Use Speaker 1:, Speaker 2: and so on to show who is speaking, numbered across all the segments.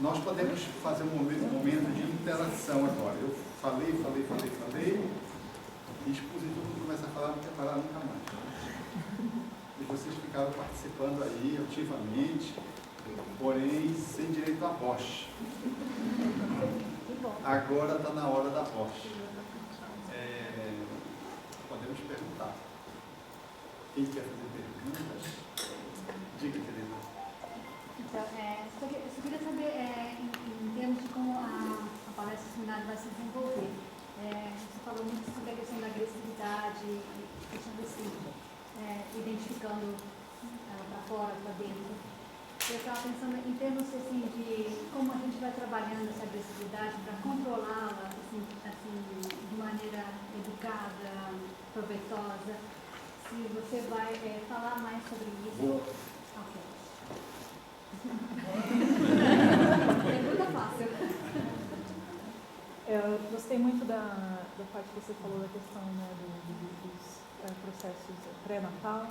Speaker 1: Nós podemos fazer um momento de interação agora. Eu falei, e expus e todo mundo começa a falar, não quer parar nunca mais. E vocês ficaram participando aí ativamente, porém sem direito à voz. Agora está na hora da voz. Podemos perguntar. Quem quer fazer perguntas? Diga, querida.
Speaker 2: Então, só queria saber, em termos de como a palestra seminário vai se desenvolver. Você falou muito sobre a questão da agressividade e questão desse, identificando ela para fora, para dentro. Eu estava pensando em termos assim, de como a gente vai trabalhando essa agressividade para controlá-la assim, de maneira educada, proveitosa. Se você vai falar mais sobre isso. Ok. Pergunta fácil.
Speaker 3: Eu gostei muito da parte que você falou da questão, né, dos processos pré-natal,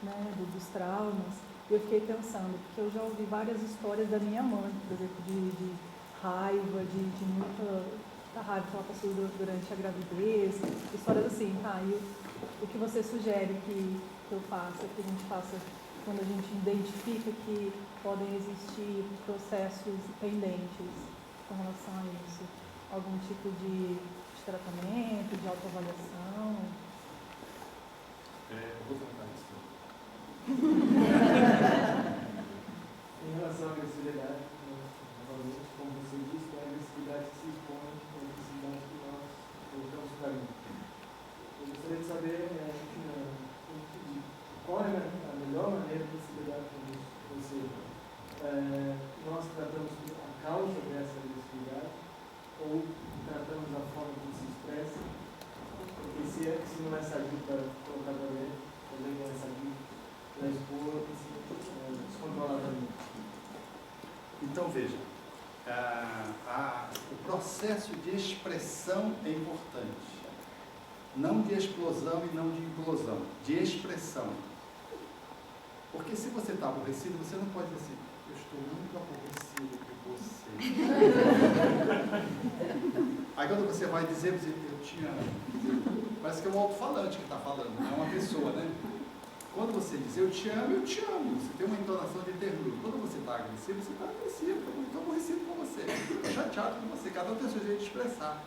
Speaker 3: né, dos traumas. Eu fiquei pensando, porque eu já ouvi várias histórias da minha mãe, por exemplo, de raiva, de muita raiva que ela passou durante a gravidez, histórias assim, tá? E o que você sugere que eu faça, que a gente faça quando a gente identifica que podem existir processos pendentes com relação a isso? Algum tipo de tratamento, de autoavaliação?
Speaker 1: Vou tentar isso.
Speaker 4: Em relação à agressividade, como você disse, é a agressividade que se expõe, a agressividade que nós colocamos carinho. Eu gostaria de saber qual é a melhor maneira de se lidar com isso. Ou seja, nós tratamos a causa dessa agressividade ou tratamos a forma como se expressa, porque se não é sadio para colocar para dentro, também não é sadio para expor, descontroladamente.
Speaker 1: Então, veja, o processo de expressão é importante. Não de explosão e não de implosão, de expressão. Porque se você está aborrecido, você não pode dizer assim, eu estou muito aborrecido por você. Aí quando você vai dizer, eu te amo. Parece que é um alto-falante que está falando, não é uma pessoa, né? Quando você diz eu te amo, você tem uma entonação de ternura. Quando você está agressivo, você está agressivo. Eu estou aborrecido com você, estou chateado com você. Cada um tem o seu jeito de expressar.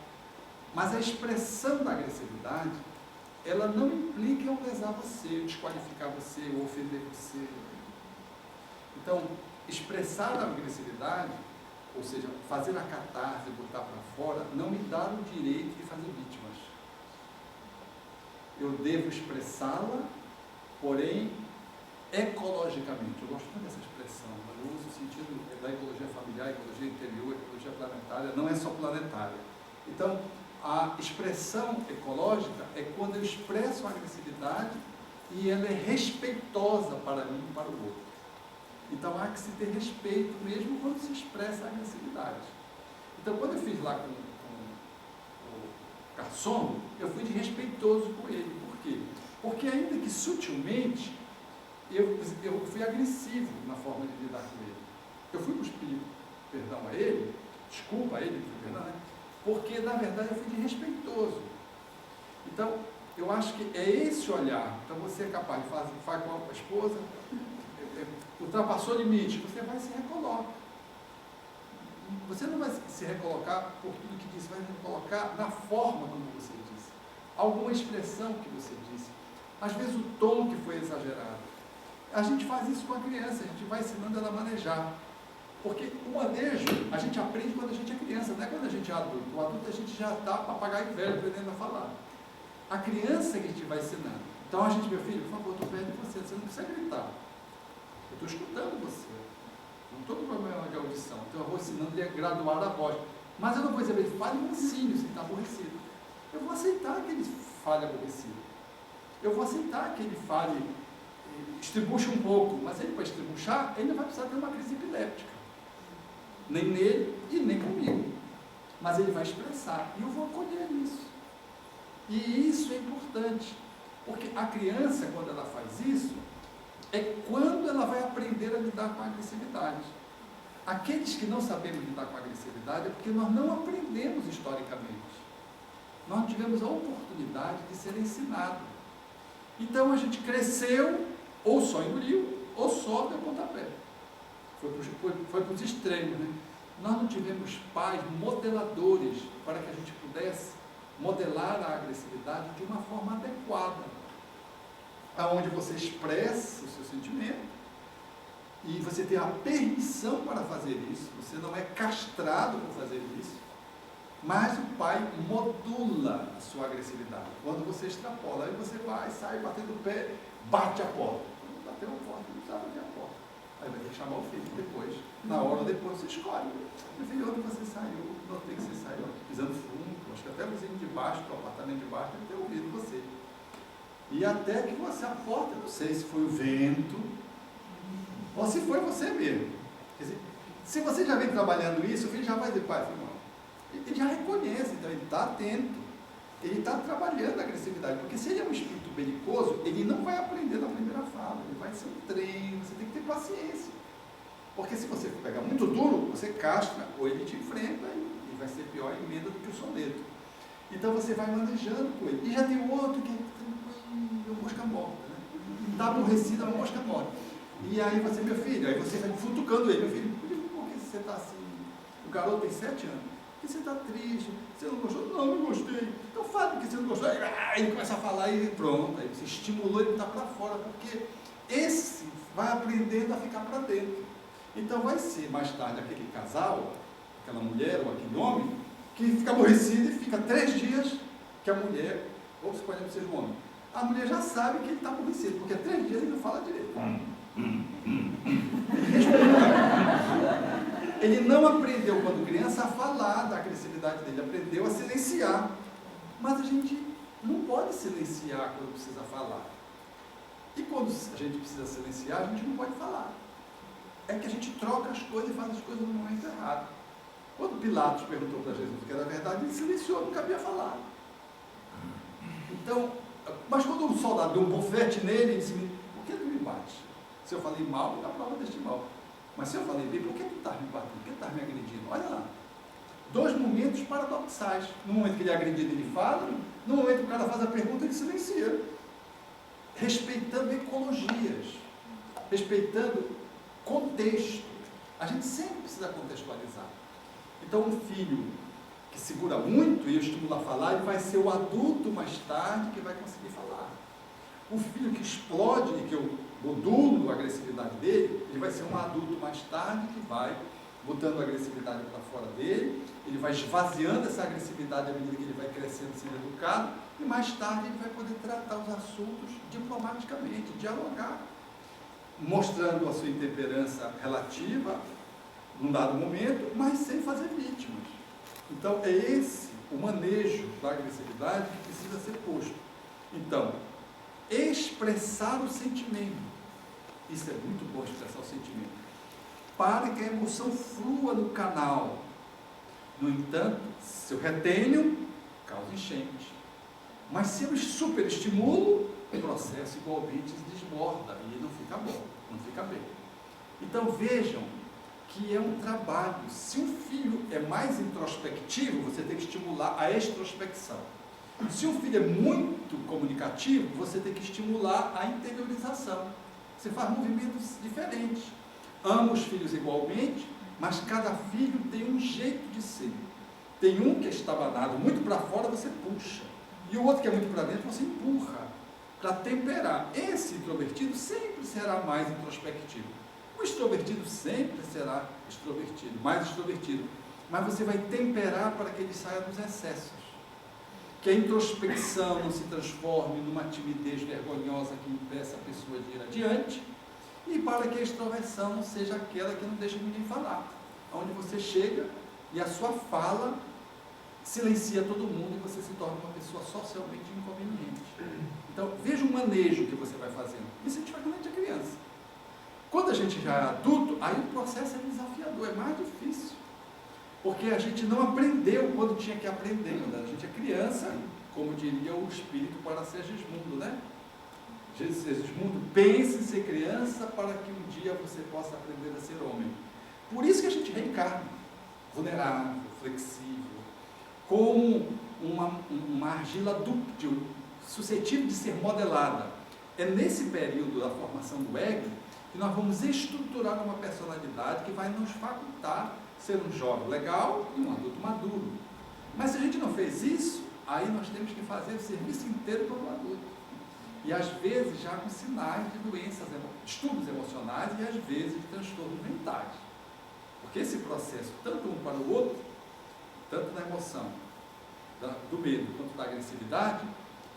Speaker 1: Mas a expressão da agressividade, ela não implica em lesar você, desqualificar você, ou ofender você. Então, expressar a agressividade, ou seja, fazer a catarse, botar para fora, não me dá o direito de fazer vítimas. Eu devo expressá-la, porém, ecologicamente. Eu gosto muito dessa expressão, eu uso o sentido da ecologia familiar, ecologia interior, ecologia planetária, não é só planetária. Então, a expressão ecológica é quando eu expresso a agressividade e ela é respeitosa para mim e para o outro. Então, há que se ter respeito mesmo quando se expressa a agressividade. Então, quando eu fiz lá com o garçom, eu fui desrespeitoso com ele. Por quê? Porque ainda que sutilmente, eu fui agressivo na forma de lidar com ele. Eu fui pedir perdão a ele, desculpa a ele, perdão, né? Porque, na verdade, eu fui desrespeitoso. Então, eu acho que é esse olhar. Então, você é capaz de fazer com a esposa, ultrapassou o limite, você vai e se recoloca. Você não vai se recolocar por tudo que disse, vai se recolocar na forma como você disse. Alguma expressão que você disse. Às vezes o tom que foi exagerado. A gente faz isso com a criança, a gente vai ensinando ela a manejar. Porque o manejo, a gente aprende quando a gente é criança, não é quando a gente é adulto. O adulto a gente já está papagaio velho aprendendo a falar. A criança é que a gente vai ensinando. Então a gente, meu filho, por favor, estou perto de você, você não precisa gritar. Eu estou escutando você. Não estou com problema de audição. Então eu vou ensinando ele a graduar a voz. Mas eu não vou dizer para ele, fale mansinho se ele está aborrecido. Eu vou aceitar que ele fale aborrecido. Eu vou aceitar que ele fale, estribuche um pouco, mas ele para estribuchar, ele não vai precisar ter uma crise epiléptica. Nem nele e nem comigo. Mas ele vai expressar. E eu vou acolher isso. E isso é importante. Porque a criança, quando ela faz isso, é quando ela vai aprender a lidar com a agressividade. Aqueles que não sabemos lidar com a agressividade é porque nós não aprendemos historicamente. Nós tivemos a oportunidade de ser ensinado. Então a gente cresceu, ou só engoliu, ou só deu pontapé. Foi para os extremos, né? Nós não tivemos pais modeladores para que a gente pudesse modelar a agressividade de uma forma adequada, aonde você expressa o seu sentimento e você tem a permissão para fazer isso, você não é castrado por fazer isso, mas o pai modula a sua agressividade. Quando você extrapola, aí você vai, sai batendo o pé, bate a porta. Quando bateu a porta, não precisava bater a porta. Aí vai ter que chamar o filho depois. Na hora depois você escolhe. Meu filho, onde você saiu? Notei que você saiu pisando fundo. Acho que até o vizinho de baixo, do apartamento de baixo, deve ter ouvido você. E até que você, a porta, não sei se foi o vento, ou se foi você mesmo. Quer dizer, se você já vem trabalhando isso, o filho já vai dizer, pai, foi mal. Ele já reconhece, então ele está atento, ele está trabalhando a agressividade, porque se ele é um espírito belicoso, ele não vai aprender na primeira fala, ele vai ser um treino, você tem que ter paciência, porque se você pegar muito duro, você castra, ou ele te enfrenta e vai ser pior emenda do que o soneto. Então você vai manejando com ele, e já tem outro que é tranquilo, mosca morta, né? Está aborrecido, é uma mosca morta, e aí você, meu filho, aí você vai futucando ele, meu filho, por que você está assim? O garoto tem 7 anos. Porque você está triste, você não gostou? Não gostei. Então fale que você não gostou. Aí ele começa a falar e pronto. Aí você estimulou ele a botar para fora, porque esse vai aprendendo a ficar para dentro. Então vai ser mais tarde aquele casal, aquela mulher ou aquele homem, que fica aborrecido e fica 3 dias que a mulher, ou se pode ser um homem, a mulher já sabe que ele está aborrecido, porque 3 dias ele não fala direito. Ele não aprendeu quando criança a falar da agressividade dele, aprendeu a silenciar. Mas a gente não pode silenciar quando precisa falar. E quando a gente precisa silenciar, a gente não pode falar. É que a gente troca as coisas e faz as coisas no momento errado. Quando Pilatos perguntou para Jesus o que era verdade, ele silenciou, não cabia falar. Então, mas quando um soldado deu um bofete nele, ele disse, por que tu me bate? Se eu falei mal, dá prova deste mal. Mas se eu falei bem, por que tu estás me batendo? Por que tu estás me agredindo? Olha lá. 2 momentos paradoxais. No momento que ele é agredido, ele fala. No momento que o cara faz a pergunta, ele silencia. Respeitando ecologias. Respeitando contexto. A gente sempre precisa contextualizar. Então, um filho que segura muito e eu estimulo a falar, ele vai ser o adulto mais tarde que vai conseguir falar. O filho que explode e que eu modulo a agressividade dele, ele vai ser um adulto mais tarde que vai botando a agressividade para fora dele, ele vai esvaziando essa agressividade à medida que ele vai crescendo, sendo educado, e mais tarde ele vai poder tratar os assuntos diplomaticamente, dialogar, mostrando a sua intemperança relativa num dado momento, mas sem fazer vítimas. Então é esse o manejo da agressividade que precisa ser posto. Então, expressar o sentimento. Isso é muito bom, expressar o sentimento. Para que a emoção flua no canal. No entanto, se eu retenho, causa enchente. Mas se eu superestimulo, o processo igualmente desborda e não fica bom, não fica bem. Então vejam que é um trabalho. Se um filho é mais introspectivo, você tem que estimular a extrospecção. Se um filho é muito comunicativo, você tem que estimular a interiorização. Você faz movimentos diferentes. Ama os filhos igualmente, mas cada filho tem um jeito de ser. Tem um que é estabanado muito para fora, você puxa. E o outro que é muito para dentro, você empurra para temperar. Esse introvertido sempre será mais introspectivo. O extrovertido sempre será extrovertido, mais extrovertido. Mas você vai temperar para que ele saia dos excessos. Que a introspecção não se transforme numa timidez vergonhosa que impeça a pessoa de ir adiante, e para que a extroversão não seja aquela que não deixa ninguém falar, onde você chega e a sua fala silencia todo mundo e você se torna uma pessoa socialmente inconveniente. Então, veja o manejo que você vai fazendo. Isso a gente faz quando a gente é criança. Quando a gente já é adulto, aí o processo é desafiador, é mais difícil. Porque a gente não aprendeu quando tinha que aprender. Quando a gente é criança, como diria o espírito para Segismundo, né? Segismundo, pense em ser criança para que um dia você possa aprender a ser homem. Por isso que a gente reencarna, vulnerável, flexível, como uma argila dúctil, suscetível de ser modelada. É nesse período da formação do ego que nós vamos estruturar uma personalidade que vai nos facultar ser um jovem legal e um adulto maduro. Mas se a gente não fez isso, aí nós temos que fazer o serviço inteiro para o adulto. E às vezes já com sinais de doenças, distúrbios emocionais e às vezes de transtornos mentais. Porque esse processo, tanto um para o outro, tanto na emoção, do medo quanto da agressividade,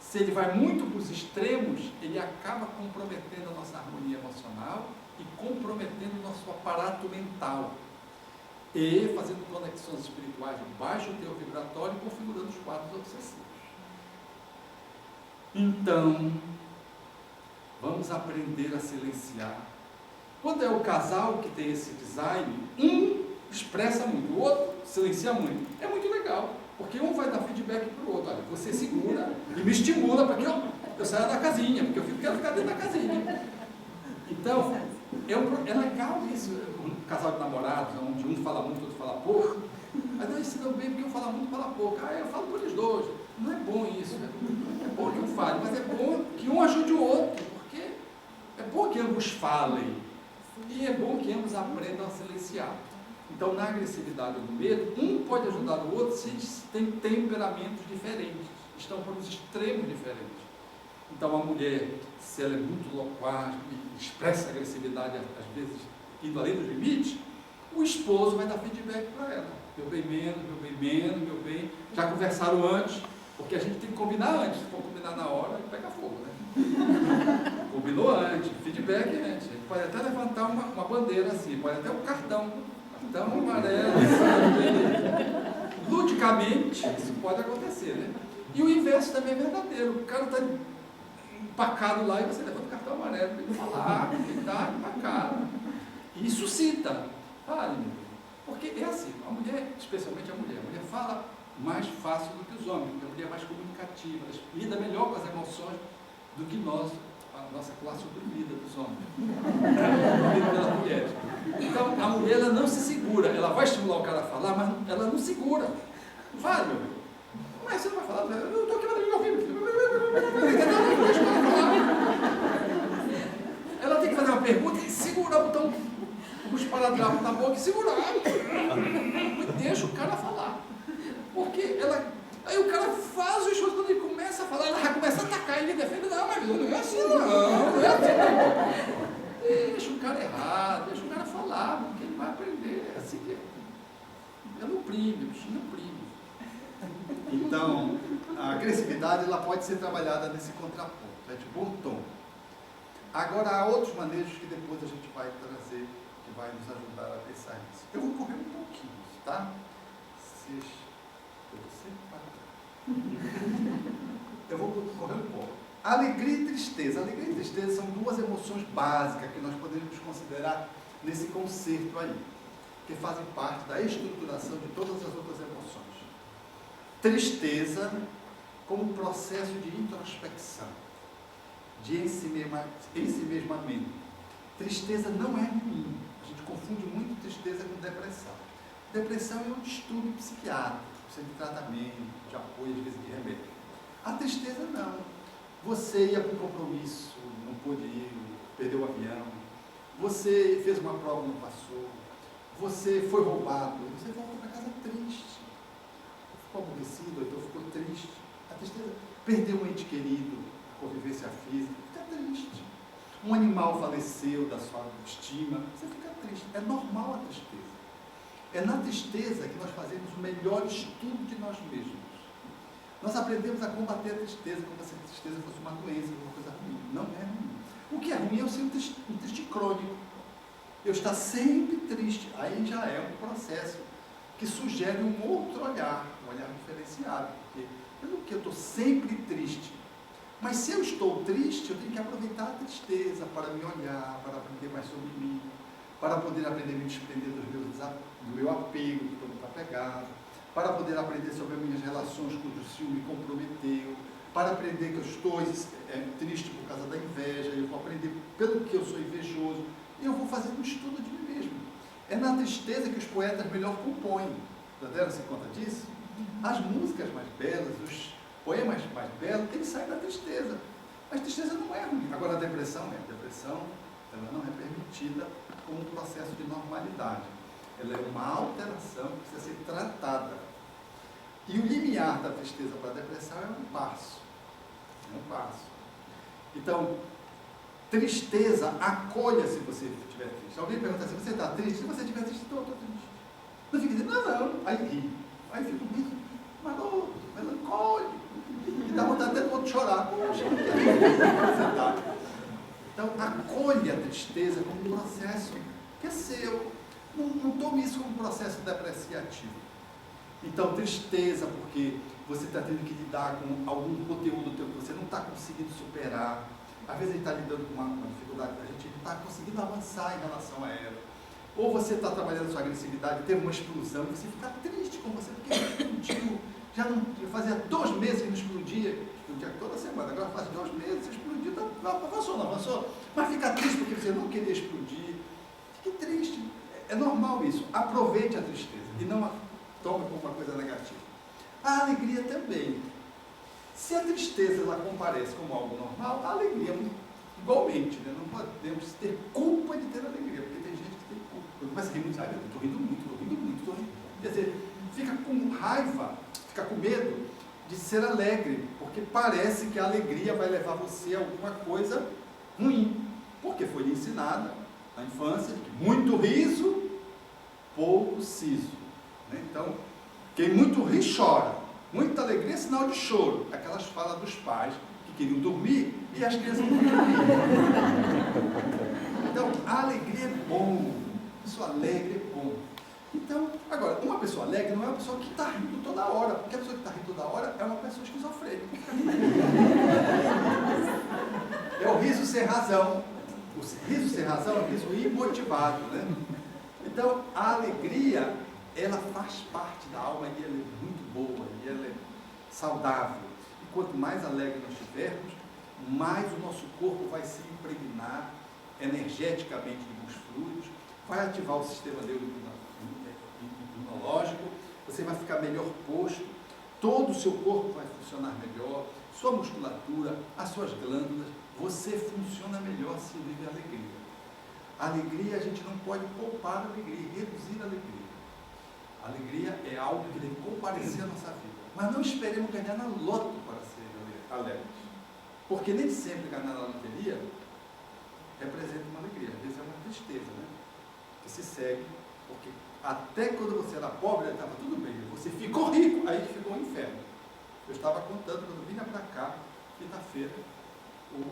Speaker 1: se ele vai muito para os extremos, ele acaba comprometendo a nossa harmonia emocional e comprometendo o nosso aparato mental. E fazendo conexões espirituais de baixo teor vibratório e configurando os quadros obsessivos. Então, vamos aprender a silenciar. Quando é o casal que tem esse design, um expressa muito, o outro silencia muito. É muito legal, porque um vai dar feedback para o outro. Olha, você segura e me estimula para que eu saia da casinha, porque eu quero ficar dentro da casinha. Então, é legal isso, um casal de namorados, onde um fala muito, outro fala pouco. Mas não se dão bem porque um fala muito, fala pouco. Eu falo por eles dois. Não é bom isso. É bom que um fale, mas é bom que um ajude o outro, porque é bom que ambos falem. E é bom que ambos aprendam a silenciar. Então, na agressividade ou no medo, um pode ajudar o outro se tem temperamentos diferentes, estão para os extremos diferentes. Então, a mulher, se ela é muito loquaz, expressa agressividade, às vezes indo além dos limites, o esposo vai dar feedback para ela. Meu bem menos, meu bem menos, meu bem. Já conversaram antes, porque a gente tem que combinar antes. Se for combinar na hora, pega fogo, né? Combinou antes, feedback antes. A gente pode até levantar uma bandeira assim, pode até um cartão amarelo, sabe? Ludicamente, isso pode acontecer, né? E o inverso também é verdadeiro. O cara está empacado lá e você levanta o cartão amarelo para ele falar que ele está empacado. E suscita. Fale, meu bem. Porque é assim, a mulher, especialmente a mulher fala mais fácil do que os homens, porque a mulher é mais comunicativa, ela lida melhor com as emoções do que nós, a nossa classe oprimida dos homens. Oprimida pelas mulheres. Então, a mulher ela não se segura, ela vai estimular o cara a falar, mas ela não segura. Fale, meu bem. Mas você não vai falar, eu estou aqui para me ouvir. Não, deixa ela falar. Ela tem que fazer uma pergunta e segurar, botar um esparadrapo na boca e segurar. E deixa o cara falar. Porque aí o cara faz o esforço, quando ele começa a falar, ela já começa a atacar, ele defende, não, mas não é assim não é assim não. Deixa o cara errar, deixa o cara falar, porque ele vai aprender. É assim que ela oprime, o bichinho oprime.
Speaker 5: Então, a agressividade ela pode ser trabalhada nesse contraponto, é de bom tom. Agora, há outros manejos que depois a gente vai trazer, que vai nos ajudar a pensar nisso. Eu vou correr um pouquinho, tá? Eu vou correr um pouco. Alegria e tristeza. Alegria e tristeza são duas emoções básicas que nós podemos considerar nesse conceito aí, que fazem parte da estruturação de todas as outras emoções. Tristeza como processo de introspecção, de ensimesmamento. Tristeza não é ruim. A gente confunde muito tristeza com depressão. Depressão é um distúrbio psiquiátrico, precisa de tratamento, de apoio, às vezes de remédio. A tristeza não. Você ia para um compromisso, não pôde ir, perdeu o avião, você fez uma prova e não passou, você foi roubado, você volta para casa triste. Ficou aborrecido, então ficou triste. A tristeza, perdeu um ente querido, a convivência física, fica triste. Um animal faleceu da sua estima, você fica triste. É normal a tristeza. É na tristeza que nós fazemos o melhor estudo de nós mesmos. Nós aprendemos a combater a tristeza como se a tristeza fosse uma doença, uma coisa ruim. Não é ruim. O que é ruim é eu ser um triste crônico. Eu estar sempre triste. Aí já é um processo que sugere um outro olhar, um olhar diferenciado. Porque pelo que eu estou sempre triste. Mas se eu estou triste, eu tenho que aproveitar a tristeza para me olhar, para aprender mais sobre mim, para poder aprender a me desprender do meu apego, que estou muito apegado, para poder aprender sobre as minhas relações cujo ciúme me comprometeu, para aprender que eu estou triste por causa da inveja, eu vou aprender pelo que eu sou invejoso, e eu vou fazer um estudo de mim mesmo. É na tristeza que os poetas melhor compõem. Já deram-se conta disso? As músicas mais belas, os poemas mais belos, eles saem da tristeza. Mas tristeza não é ruim. Agora a depressão é. A depressão, ela não é permitida como um processo de normalidade. Ela é uma alteração que precisa ser tratada. E o limiar da tristeza para a depressão é um passo. É um passo. Então, tristeza, acolha se você estiver triste. Alguém pergunta assim, você está triste? Se você estiver triste, estou triste. Não fica dizendo, não. Aí ri. Aí fica um riso maluco, melancólico. E dá vontade até do outro chorar. Poxa, você tá. Então, acolha a tristeza como um processo que é seu. Não tome isso como um processo depreciativo. Então, tristeza porque você está tendo que lidar com algum conteúdo teu que você não está conseguindo superar. Às vezes a gente está lidando com uma dificuldade que a gente não está conseguindo avançar em relação a ela. Ou você está trabalhando sua agressividade, teve uma explosão, e você fica triste com você, porque explodiu. Já fazia 2 meses que não explodia toda semana, agora faz 2 meses, você explodiu, avançou, não avançou. Mas fica triste porque você não queria explodir. Fique triste. É normal isso. Aproveite a tristeza e não a tome como uma coisa negativa. A alegria também. Se a tristeza ela comparece como algo normal, a alegria igualmente, né? Não podemos ter culpa de ter alegria, porque tem gente que tem culpa. Quando começa a rir muito, eu estou rindo muito, estou rindo. Quer dizer, fica com raiva, fica com medo de ser alegre, porque parece que a alegria vai levar você a alguma coisa ruim, porque foi lhe ensinada na infância que muito riso, pouco siso. Né? Então, quem muito ri chora, muita alegria é sinal de choro. Aquelas falas dos pais que queriam dormir e as crianças não queriam dormir. Então, a alegria é bom, pessoa alegre é bom. Então, agora, uma pessoa alegre não é uma pessoa que está rindo toda hora, porque a pessoa que está rindo toda hora é uma pessoa esquizofrênica. É o riso sem razão. O riso sem razão é um riso imotivado, né? Então, a alegria, ela faz parte da alma e ela é muito boa, e ela é saudável. E quanto mais alegre nós estivermos, mais o nosso corpo vai se impregnar energeticamente de bons fluidos, vai ativar o sistema imunológico, você vai ficar melhor posto, todo o seu corpo vai funcionar melhor, sua musculatura, as suas glândulas, você funciona melhor se vive alegria. A alegria, a gente não pode poupar a alegria, reduzir a alegria. A alegria é algo que deve comparecer à nossa vida. Mas não esperemos ganhar na loto para ser alegres. Porque nem sempre ganhar na loteria representa uma alegria. Às vezes é uma tristeza, né? Que se segue, porque até quando você era pobre, estava tudo bem. Você ficou rico, aí ficou um inferno. Eu estava contando, quando vinha para cá, quinta-feira,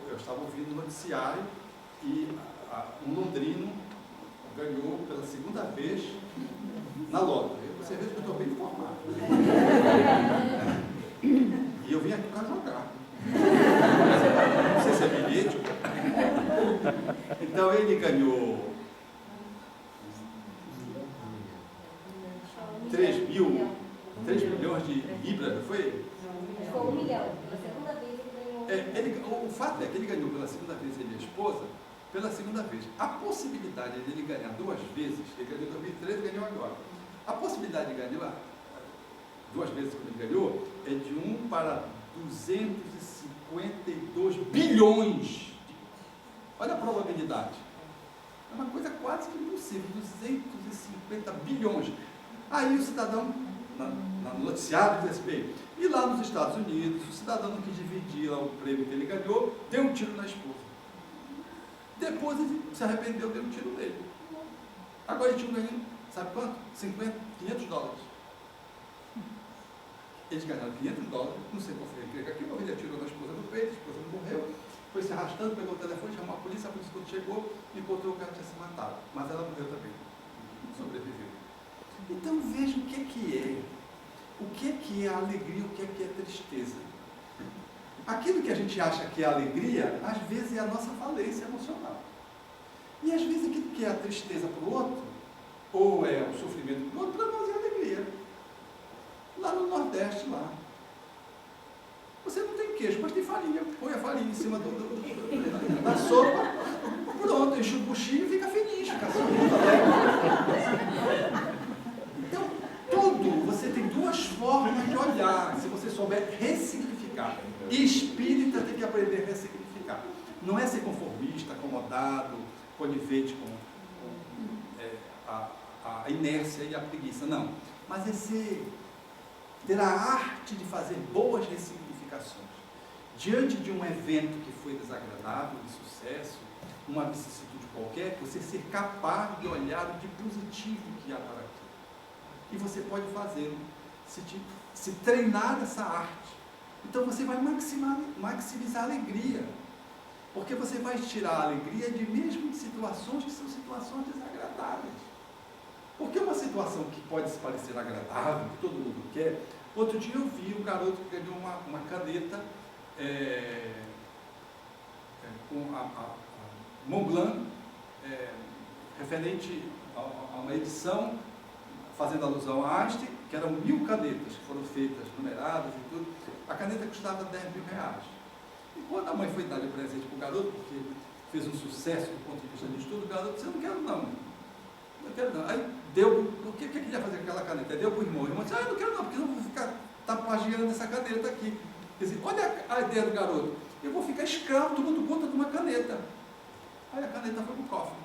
Speaker 5: eu estava ouvindo o noticiário e um londrino ganhou pela 2ª vez na loto. Você vê que eu estou bem informado. E eu vim aqui para jogar. Não sei se é bilhete. Então ele ganhou 3 milhões de libras, não foi?
Speaker 6: Foi 1 milhão. Pela 2ª vez ele ganhou.
Speaker 5: O fato é que ele ganhou pela 2ª vez, ele e a esposa, pela 2ª vez. A possibilidade de ele ganhar 2 vezes, ele ganhou em 2013 e ganhou agora. A possibilidade de ganhar 2 vezes como ele ganhou é de 1 para 252 bilhões. Olha a probabilidade. É uma coisa quase que impossível, 250 bilhões. Aí o cidadão, no noticiário, diz assim, e lá nos Estados Unidos, o cidadão não quis dividir lá o prêmio que ele ganhou, deu um tiro na esposa. Depois ele se arrependeu, deu um tiro nele. Agora ele tinha ganho, sabe quanto? 500 dólares. Eles ganharam 500 dólares, não sei qual foi a aquilo, ele atirou na esposa no peito, a esposa não morreu, foi se arrastando, pegou o telefone, chamou a polícia quando chegou, encontrou o cara que tinha se matado. Mas ela morreu também, sobreviveu. Então veja o que é. O que é a alegria, o que é a tristeza. Aquilo que a gente acha que é alegria, às vezes é a nossa falência emocional. E às vezes aquilo que é a tristeza para o outro, ou é o sofrimento para o outro, para nós é alegria. Lá no Nordeste, lá. Você não tem queijo, mas tem farinha. Põe a farinha em cima da sopa, pronto, enche o buchinho e fica feliz, fica sorrindo, alegre. que aprender a ressignificar. Não é ser conformista, acomodado, conivente com a inércia e a preguiça, não. Mas é ter a arte de fazer boas ressignificações. Diante de um evento que foi desagradável, de sucesso, uma vicissitude qualquer, você ser capaz de olhar o de positivo que há para aquilo. E você pode fazê-lo, se treinar essa arte. Então você vai maximizar a alegria. Porque você vai tirar a alegria de mesmo de situações que são situações desagradáveis. Porque uma situação que pode se parecer agradável, que todo mundo quer, outro dia eu vi um garoto que ganhou uma caneta com a Montblanc, referente a uma edição, fazendo alusão a Einstein, que eram 1000 canetas que foram feitas, numeradas e tudo. A caneta custava R$10.000. E quando a mãe foi dar de presente para o garoto, porque fez um sucesso do ponto de vista de estudo, o garoto disse, eu não quero não. Não quero não. Aí deu, o que ele ia fazer com aquela caneta? Aí deu para o irmão. O irmão disse, eu não quero não, porque eu vou ficar tapagiando essa caneta aqui. Quer dizer, olha a ideia do garoto. Eu vou ficar escravo tomando conta de uma caneta. Aí a caneta foi para o cofre.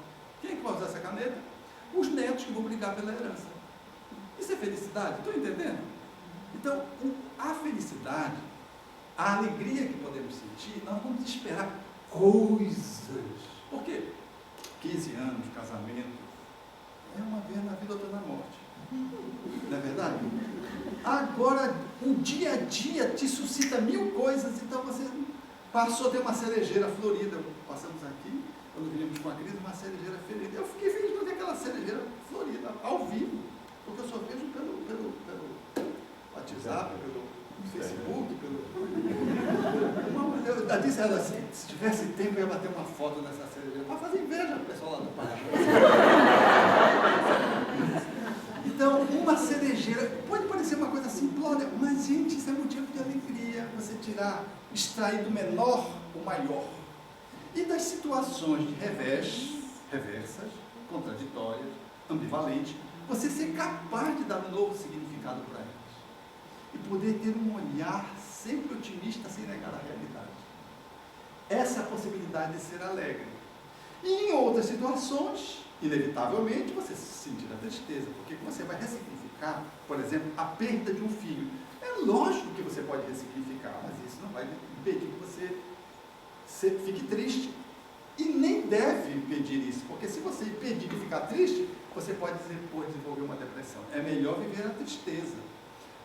Speaker 5: Quem é que vai usar essa caneta? Os netos que vão brigar pela herança. Isso é felicidade? Estão entendendo? Então, a felicidade, a alegria que podemos sentir, nós vamos esperar coisas. Por quê? 15 anos, casamento, é uma vez na vida, outra na morte. Não é verdade? Agora, o dia a dia te suscita 1000 coisas, então você passou a ter uma cerejeira florida. Passamos aqui, quando viníamos com a crise, uma cerejeira florida. Eu fiquei feliz de ver aquela cerejeira florida, ao vivo, porque eu só vejo pelo WhatsApp, pelo Facebook, eu disse a ela assim, se tivesse tempo eu ia bater uma foto dessa cerejeira, para fazer inveja pro pessoal lá do Pará. Então, uma cerejeira, pode parecer uma coisa simplória, mas gente, isso é motivo de alegria, você extrair do menor o maior. E das situações de reversas, contraditórias, ambivalentes, você ser capaz de dar um novo significado para elas. E poder ter um olhar sempre otimista, sem negar a realidade. Essa é a possibilidade de ser alegre. E em outras situações, inevitavelmente, você se sentir a tristeza, porque você vai ressignificar, por exemplo, a perda de um filho. É lógico que você pode ressignificar, mas isso não vai impedir que você fique triste. E nem deve impedir isso, porque se você impedir de ficar triste, você pode desenvolver uma depressão. É melhor viver a tristeza.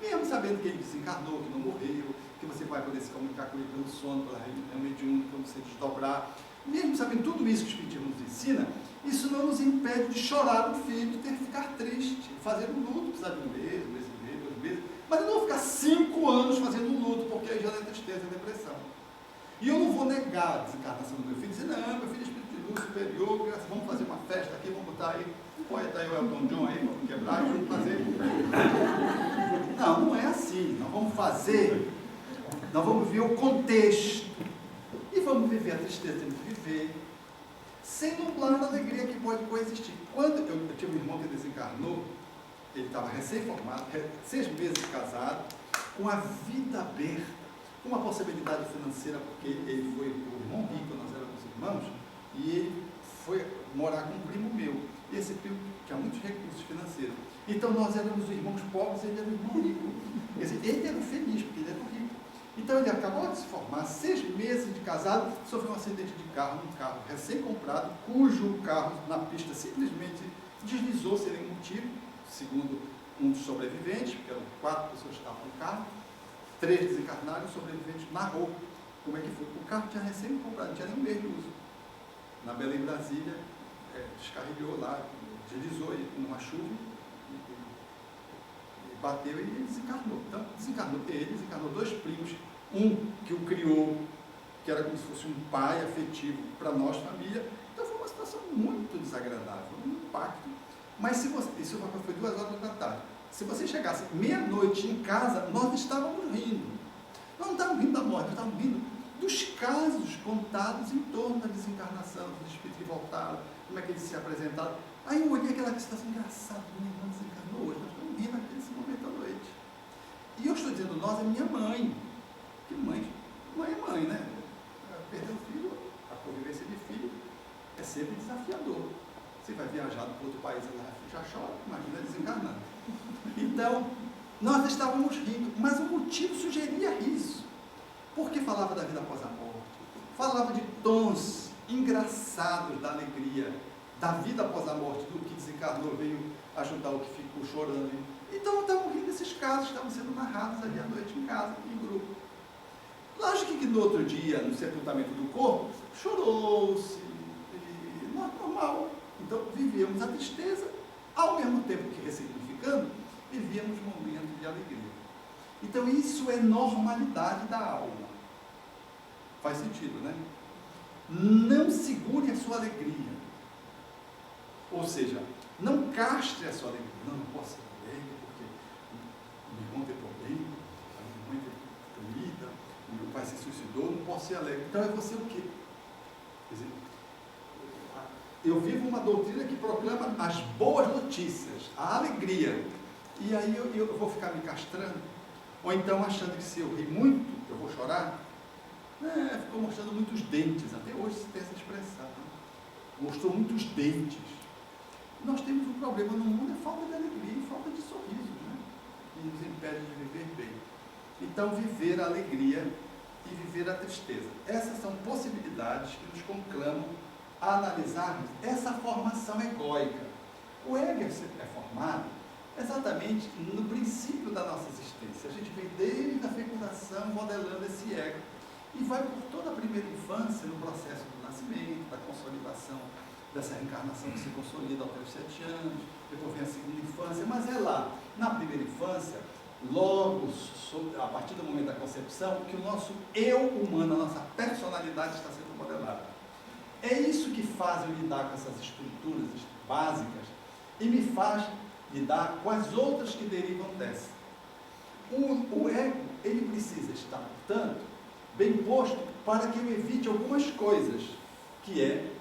Speaker 5: Mesmo sabendo que ele desencarnou, que não morreu, que você vai poder se comunicar com ele pelo sono, pela reunião mediúnica, quando você desdobrar. Mesmo sabendo tudo isso que o Espiritismo nos ensina, isso não nos impede de chorar o filho, de ter que ficar triste, fazer um luto, precisar de um mês, 2 meses, mas eu não vou ficar 5 anos fazendo um luto, porque aí já é tristeza e depressão. E eu não vou negar a desencarnação do meu filho, dizer, não, meu filho é espírito de luz superior, vamos fazer uma festa aqui, vamos botar aí o poeta aí, o Elton John aí, vamos quebrar e vamos fazer. Não é assim. Nós vamos ver o contexto e vamos viver a tristeza, temos que viver, sem nublar a alegria que pode coexistir. Quando eu tive um irmão que desencarnou, ele estava recém-formado, 6 meses de casado, com a vida aberta, com uma possibilidade financeira, porque ele foi o irmão rico, nós éramos irmãos, e ele foi morar com um primo meu. E esse primo tinha muitos recursos financeiros. Então nós éramos os irmãos pobres, ele era o irmão rico. Ele era feliz, porque ele era rico. Então ele acabou de se formar, 6 meses de casado, sofreu um acidente de carro, num carro recém-comprado, cujo carro na pista simplesmente deslizou sem nenhum motivo, segundo um dos sobreviventes, porque eram 4 pessoas que estavam no carro, 3 desencarnaram, o sobrevivente narrou como é que foi. O carro tinha recém-comprado, não tinha nem um mês de uso. Na Belém, Brasília, descarregou lá, deslizou numa chuva, bateu e ele desencarnou. Então, desencarnou ele, desencarnou 2 primos, um que o criou, que era como se fosse um pai afetivo para nós, família. Então, foi uma situação muito desagradável, um impacto. Mas se você, isso foi 2 horas da tarde. Se você chegasse meia-noite em casa, nós estávamos rindo. Nós não estávamos rindo da morte, nós estávamos rindo dos casos contados em torno da desencarnação, dos espíritos que voltaram, como é que eles se apresentaram. Aí eu olhei aquela situação engraçada, minha irmã desencarnou hoje, nós estamos rindo nesse momento à noite. E eu estou dizendo nós, é minha mãe. Que mãe? Mãe é mãe, né? sempre desafiador. Você vai viajar para outro país, já chora, imagina desencarnando. Então, nós estávamos rindo, mas o motivo sugeria riso. Porque falava da vida após a morte, falava de tons engraçados da alegria, da vida após a morte, do que desencarnou, veio ajudar o que ficou chorando. Então, estavam rindo desses casos, estavam sendo narrados ali à noite em casa, em grupo. Lógico que no outro dia, no sepultamento do corpo, chorou-se, normal. Então, vivíamos a tristeza, ao mesmo tempo que ressignificando, vivíamos momentos de alegria. Então, isso é normalidade da alma. Faz sentido, né? Não segure a sua alegria. Ou seja, não castre a sua alegria. Não posso ser alegre porque o meu irmão tem problema, a minha mãe tem comida, o meu pai se suicidou, não posso ser alegre. Então, é você o quê? Quer dizer, eu vivo uma doutrina que proclama as boas notícias, a alegria. E aí eu vou ficar me castrando? Ou então achando que se eu rir muito, eu vou chorar? Ficou mostrando muitos dentes. Até hoje se tem essa expressão. Mostrou muitos dentes. Nós temos um problema no mundo, é falta de alegria e falta de sorrisos, né? Que nos impede de viver bem. Então, viver a alegria e viver a tristeza. Essas são possibilidades que nos conclamam a analisarmos essa formação egóica. O ego é formado exatamente no princípio da nossa existência. A gente vem desde a fecundação modelando esse ego e vai por toda a primeira infância no processo do nascimento, da consolidação dessa reencarnação que se consolida até os 7 anos, depois vem a segunda infância, mas é lá, na primeira infância, logo a partir do momento da concepção, que o nosso eu humano, a nossa personalidade está sendo modelada. É isso que faz eu lidar com essas estruturas básicas e me faz lidar com as outras que derivam dessa. O ego, ele precisa estar, portanto, bem posto para que eu evite algumas coisas, que é,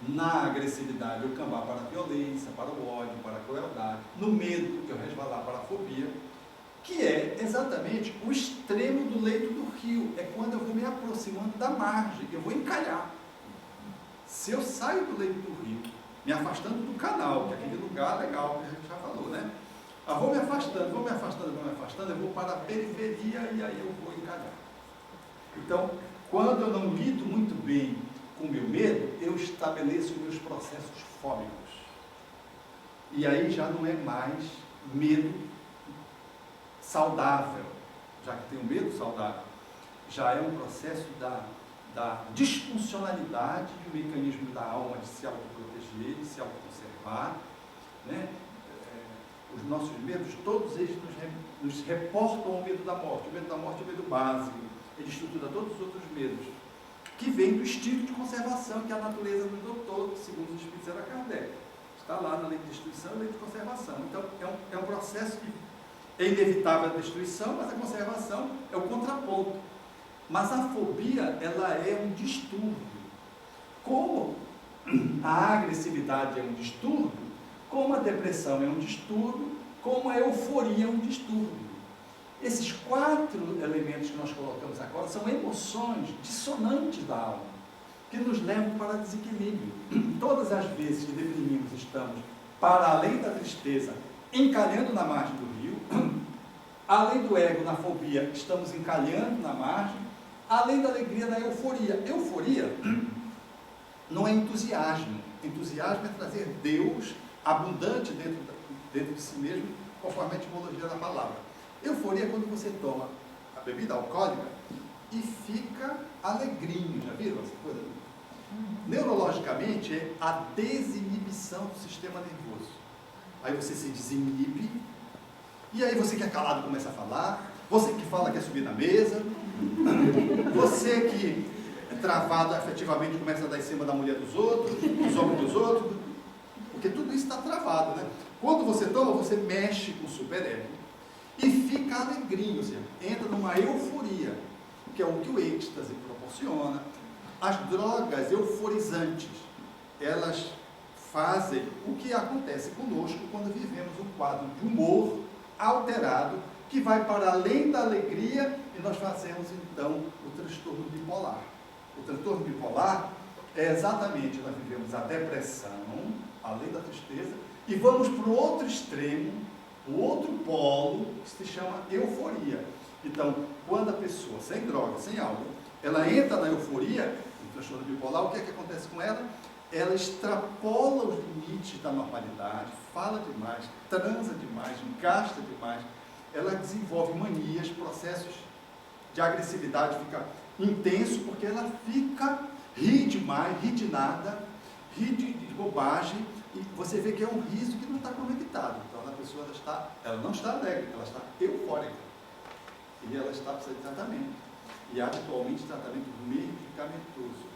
Speaker 5: na agressividade, eu cambar para a violência, para o ódio, para a crueldade, no medo, eu resvalar para a fobia, que é exatamente o extremo do leito do rio, é quando eu vou me aproximando da margem, eu vou encalhar. Se eu saio do leito do rio, me afastando do canal, que é aquele lugar legal que a gente já falou, né? Vou me afastando, eu vou para a periferia e aí eu vou encalhar. Então, quando eu não lido muito bem com o meu medo, eu estabeleço meus processos fóbicos. E aí já não é mais medo saudável, já que tem um medo saudável, já é um processo da disfuncionalidade do mecanismo da alma de se autoproteger, de se autoconservar, né? Os nossos medos, todos eles nos reportam ao medo da morte. O medo da morte é o medo básico, ele estrutura todos os outros medos, que vem do instinto de conservação que a natureza nos dotou, segundo os espíritos era Kardec. Está lá na lei de destruição e lei de conservação. Então, é um processo que é inevitável a destruição, mas a conservação é o contraponto. Mas a fobia, ela é um distúrbio. Como a agressividade é um distúrbio, como a depressão é um distúrbio, como a euforia é um distúrbio. Esses 4 elementos que nós colocamos agora são emoções dissonantes da alma, que nos levam para desequilíbrio. Todas as vezes que deprimimos, estamos para além da tristeza, encalhando na margem do rio, além do ego, na fobia, estamos encalhando na margem, além da alegria, da euforia. Euforia não é entusiasmo. Entusiasmo é trazer Deus abundante dentro de si mesmo, conforme a etimologia da palavra. Euforia é quando você toma a bebida alcoólica e fica alegrinho, já viram essa coisa? Neurologicamente é a desinibição do sistema nervoso. Aí você se desinibe, e aí você que é calado começa a falar, você que fala quer subir na mesa, você que é travado efetivamente começa a dar em cima da mulher dos outros, dos homens dos outros, porque tudo isso está travado, né? Quando você toma, você mexe com o superego e fica alegrinho, ou seja, entra numa euforia, que é o que o êxtase proporciona. As drogas euforizantes, elas fazem o que acontece conosco quando vivemos um quadro de humor alterado, que vai para além da alegria, e nós fazemos então o transtorno bipolar. O transtorno bipolar É exatamente, nós vivemos a depressão, além da tristeza, e vamos para o outro extremo, o outro polo, que se chama euforia. Então, quando a pessoa, sem droga, sem álcool, ela entra na euforia, no transtorno bipolar, o que é que acontece com ela? Ela extrapola os limites da normalidade, fala demais, transa demais, gasta demais, ela desenvolve manias, processos de agressividade, fica intenso, porque ela ri demais, ri de nada, ri de bobagem, e você vê que é um riso que não está conectado. Então a pessoa ela não está alegre, ela está eufórica. E ela está precisando de tratamento. E habitualmente tratamento medicamentoso.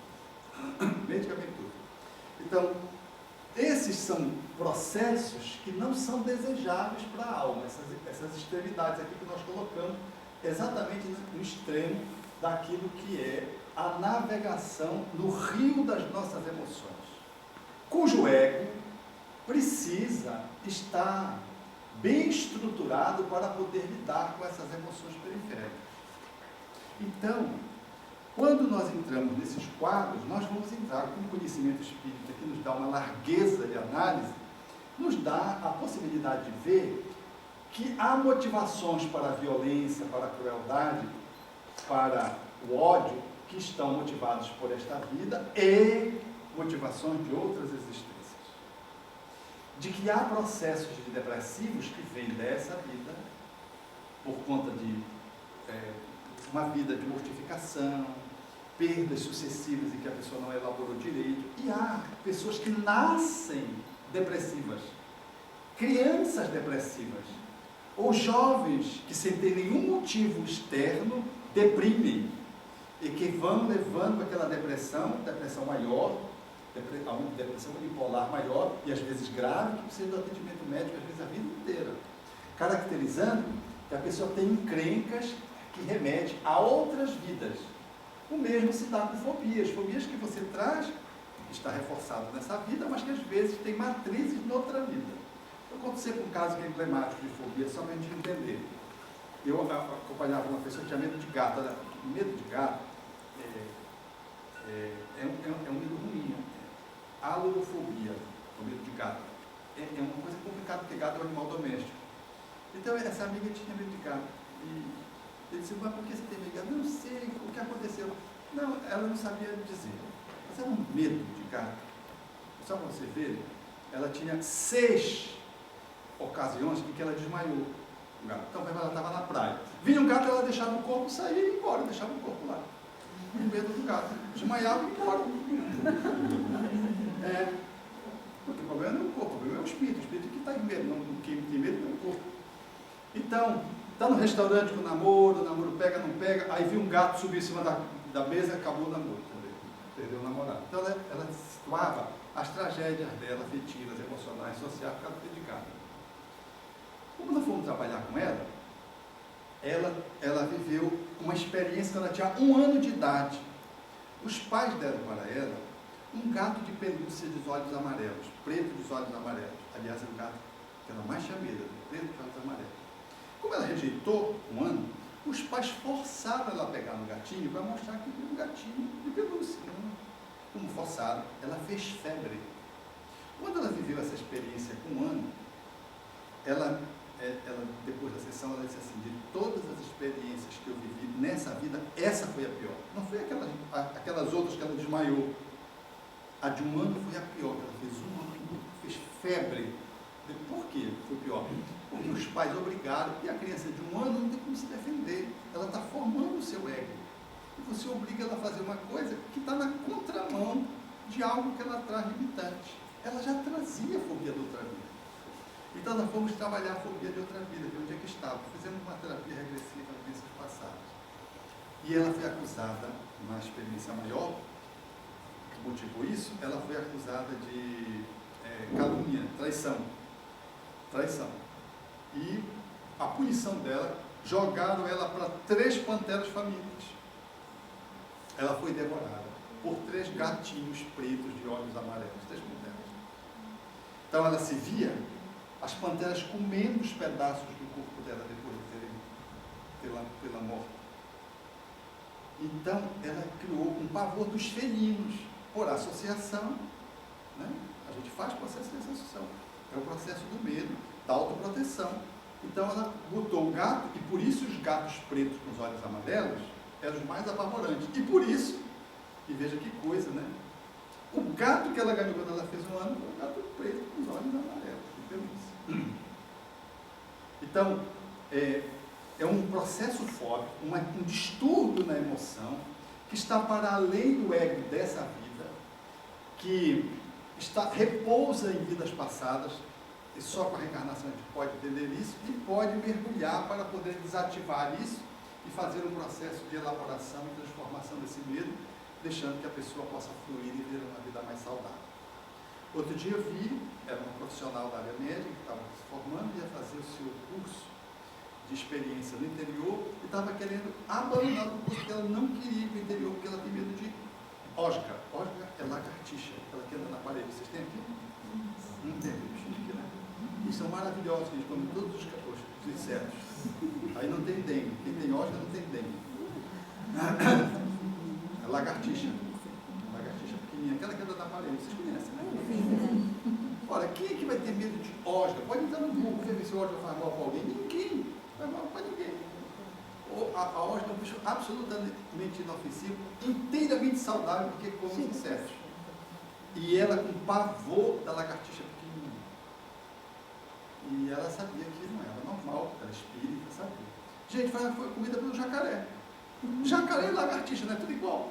Speaker 5: Então, esses são processos que não são desejáveis para a alma, essas extremidades aqui que nós colocamos exatamente no extremo daquilo que é a navegação no rio das nossas emoções, cujo ego precisa estar bem estruturado para poder lidar com essas emoções periféricas. Então, quando nós entramos nesses quadros, nós vamos entrar com o conhecimento espírita que nos dá uma largueza de análise, nos dá a possibilidade de ver que há motivações para a violência, para a crueldade, para o ódio, que estão motivados por esta vida e motivações de outras existências. De que há processos de depressivos que vêm dessa vida por conta de uma vida de mortificação, perdas sucessivas em que a pessoa não elaborou direito, e há pessoas que nascem depressivas, crianças depressivas, ou jovens que sem ter nenhum motivo externo deprimem, e que vão levando aquela depressão maior, depressão bipolar maior, e às vezes grave, que precisa do atendimento médico, às vezes a vida inteira, caracterizando que a pessoa tem encrencas que remete a outras vidas. O mesmo se dá com fobias que você traz, está reforçado nessa vida, mas que às vezes tem matrizes noutra vida. Eu conto sempre um caso que é emblemático de fobia, só para a gente entender. Eu acompanhava uma pessoa que tinha medo de gato. Medo de gato é um medo ruim. Alorofobia, o medo de gato. É uma coisa complicada, porque gato é um animal doméstico. Então, essa amiga tinha medo de gato. E ele disse, mas por que você tem medo de gato? Não sei, o que aconteceu? Não, ela não sabia dizer. Mas era um medo de gato. Só para você ver, ela tinha 6 ocasiões em que ela desmaiou o gato. Então, ela estava na praia. Vinha um gato, ela deixava o corpo sair e ir embora, deixava o corpo lá. Com medo do gato. Desmaiava e ia embora. Porque o problema não é o corpo, o problema é o espírito que está em medo, não, quem tem medo não é o corpo. Então, está no restaurante com o namoro pega, não pega, aí viu um gato subir em cima da mesa, acabou o namoro também, perdeu o namorado. Então ela situava as tragédias dela, afetivas, emocionais, sociais, por causa do gato. Como nós fomos trabalhar com ela viveu uma experiência quando ela tinha 1 ano de idade. Os pais deram para ela um gato de pelúcia de olhos amarelos, preto de olhos amarelos. Aliás, era o gato que ela mais tinha medo, preto de olhos amarelos. Como ela rejeitou 1 ano, os pais forçaram ela a pegar no gatinho para mostrar que era um gatinho de pelúcia. Como forçaram, ela fez febre. Quando ela viveu essa experiência com 1 ano, ela, depois da sessão, ela disse assim, de todas as experiências que eu vivi nessa vida, essa foi a pior. Não foi aquelas outras que ela desmaiou. A de 1 ano foi a pior, ela fez 1 ano, fez febre. Por que foi pior? Porque os pais obrigaram, e a criança de 1 ano não tem como se defender, ela está formando o seu ego. E você obriga ela a fazer uma coisa que está na contramão de algo que ela traz limitante. Ela já trazia a fobia de outra vida. Então nós fomos trabalhar a fobia de outra vida, de onde é que estava. Fizemos uma terapia regressiva de vivências passadas. E ela foi acusada, na experiência maior, que motivou isso, ela foi acusada de calúnia, traição. E a punição dela, jogaram ela para 3 panteras famintas. Ela foi devorada por 3 gatinhos pretos de olhos amarelos, 3 panteras. Então ela se via as panteras comendo os pedaços do corpo dela depois de tê-la morta. Então ela criou um pavor dos felinos. por associação, né? A gente faz processo de associação. É o processo do medo, da autoproteção. Então ela botou o gato, e por isso os gatos pretos com os olhos amarelos eram os mais apavorantes. E por isso, e veja que coisa, né? O gato que ela ganhou quando ela fez 1 ano foi o gato preto com os olhos amarelos. Feliz. Então, é um processo fóbico, um distúrbio na emoção, que está para além do ego dessa vida, que repousa em vidas passadas, e só com a reencarnação a gente pode entender isso, e pode mergulhar para poder desativar isso e fazer um processo de elaboração e transformação desse medo, deixando que a pessoa possa fluir e viver uma vida mais saudável. Outro dia eu vi, era uma profissional da área médica que estava se formando, ia fazer o seu curso de experiência no interior e estava querendo abandonar o curso porque ela não queria ir para o interior, porque ela tem medo de osca. Osca é lagartixa, aquela que anda na parede. Vocês têm aqui? Não tem bichinho aqui, né? E são maravilhosos, eles comem todos os insetos. Aí não tem dengue. Quem tem osca não tem dengue. É lagartixa. Lagartixa pequenininha, aquela que anda na parede. Vocês conhecem, né? Ora, quem é que vai ter medo de osca? Pode entrar no Google, ver se osca faz mal para alguém. Ninguém. Não faz mal para ninguém. A osca é um bicho absolutamente inofensivo, inteiramente saudável, porque come os insetos. E ela com pavor da lagartixa pequenininha. E ela sabia que não era normal, porque ela é espírita, sabia. Gente, foi comida pelo jacaré. Jacaré e lagartixa, não é tudo igual.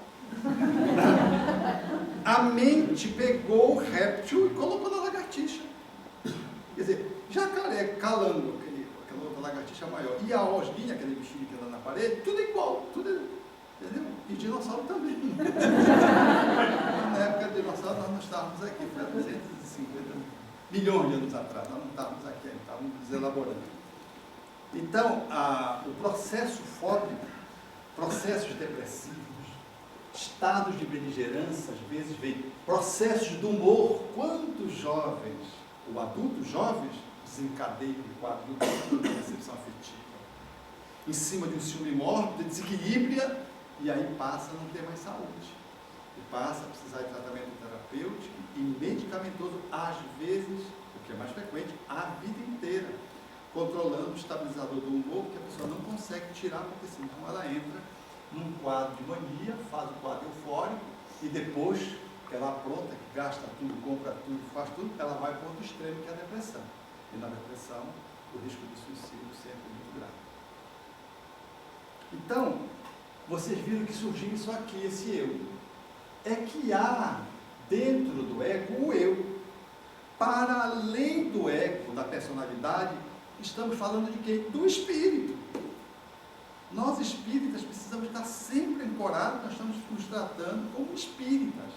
Speaker 5: A mente pegou o réptil e colocou na lagartixa. Quer dizer, jacaré, calango, aquela outra lagartixa maior, e a osguinha, aquele bichinho que anda na parede, tudo igual, tudo, entendeu? E dinossauro também. Na época do dinossauro nós não estávamos aqui, foi há 250 milhões de anos atrás, nós não estávamos aqui, estávamos elaborando. Então, o processo fóbico, processos depressivos, estados de beligerância, às vezes vem processos do humor. Quantos jovens, ou adultos jovens, desencadeiam o quadro do de percepção afetiva, em cima de um ciúme mórbido, desequilibra, e aí passa a não ter mais saúde, e passa a precisar de tratamento terapêutico e medicamentoso, às vezes, o que é mais frequente, a vida inteira, controlando o estabilizador do humor, que a pessoa não consegue tirar, porque senão ela entra num quadro de mania, faz o quadro eufórico, e depois que ela apronta, que gasta tudo, compra tudo, faz tudo, ela vai para o outro extremo, que é a depressão. E na depressão, o risco de suicídio sempre é muito grave. Então, vocês viram que surgiu isso aqui, esse eu. É que há dentro do ego o eu. Para além do ego, da personalidade, estamos falando de quê? Do espírito. Nós espíritas precisamos estar sempre ancorados, nós estamos nos tratando como espíritas.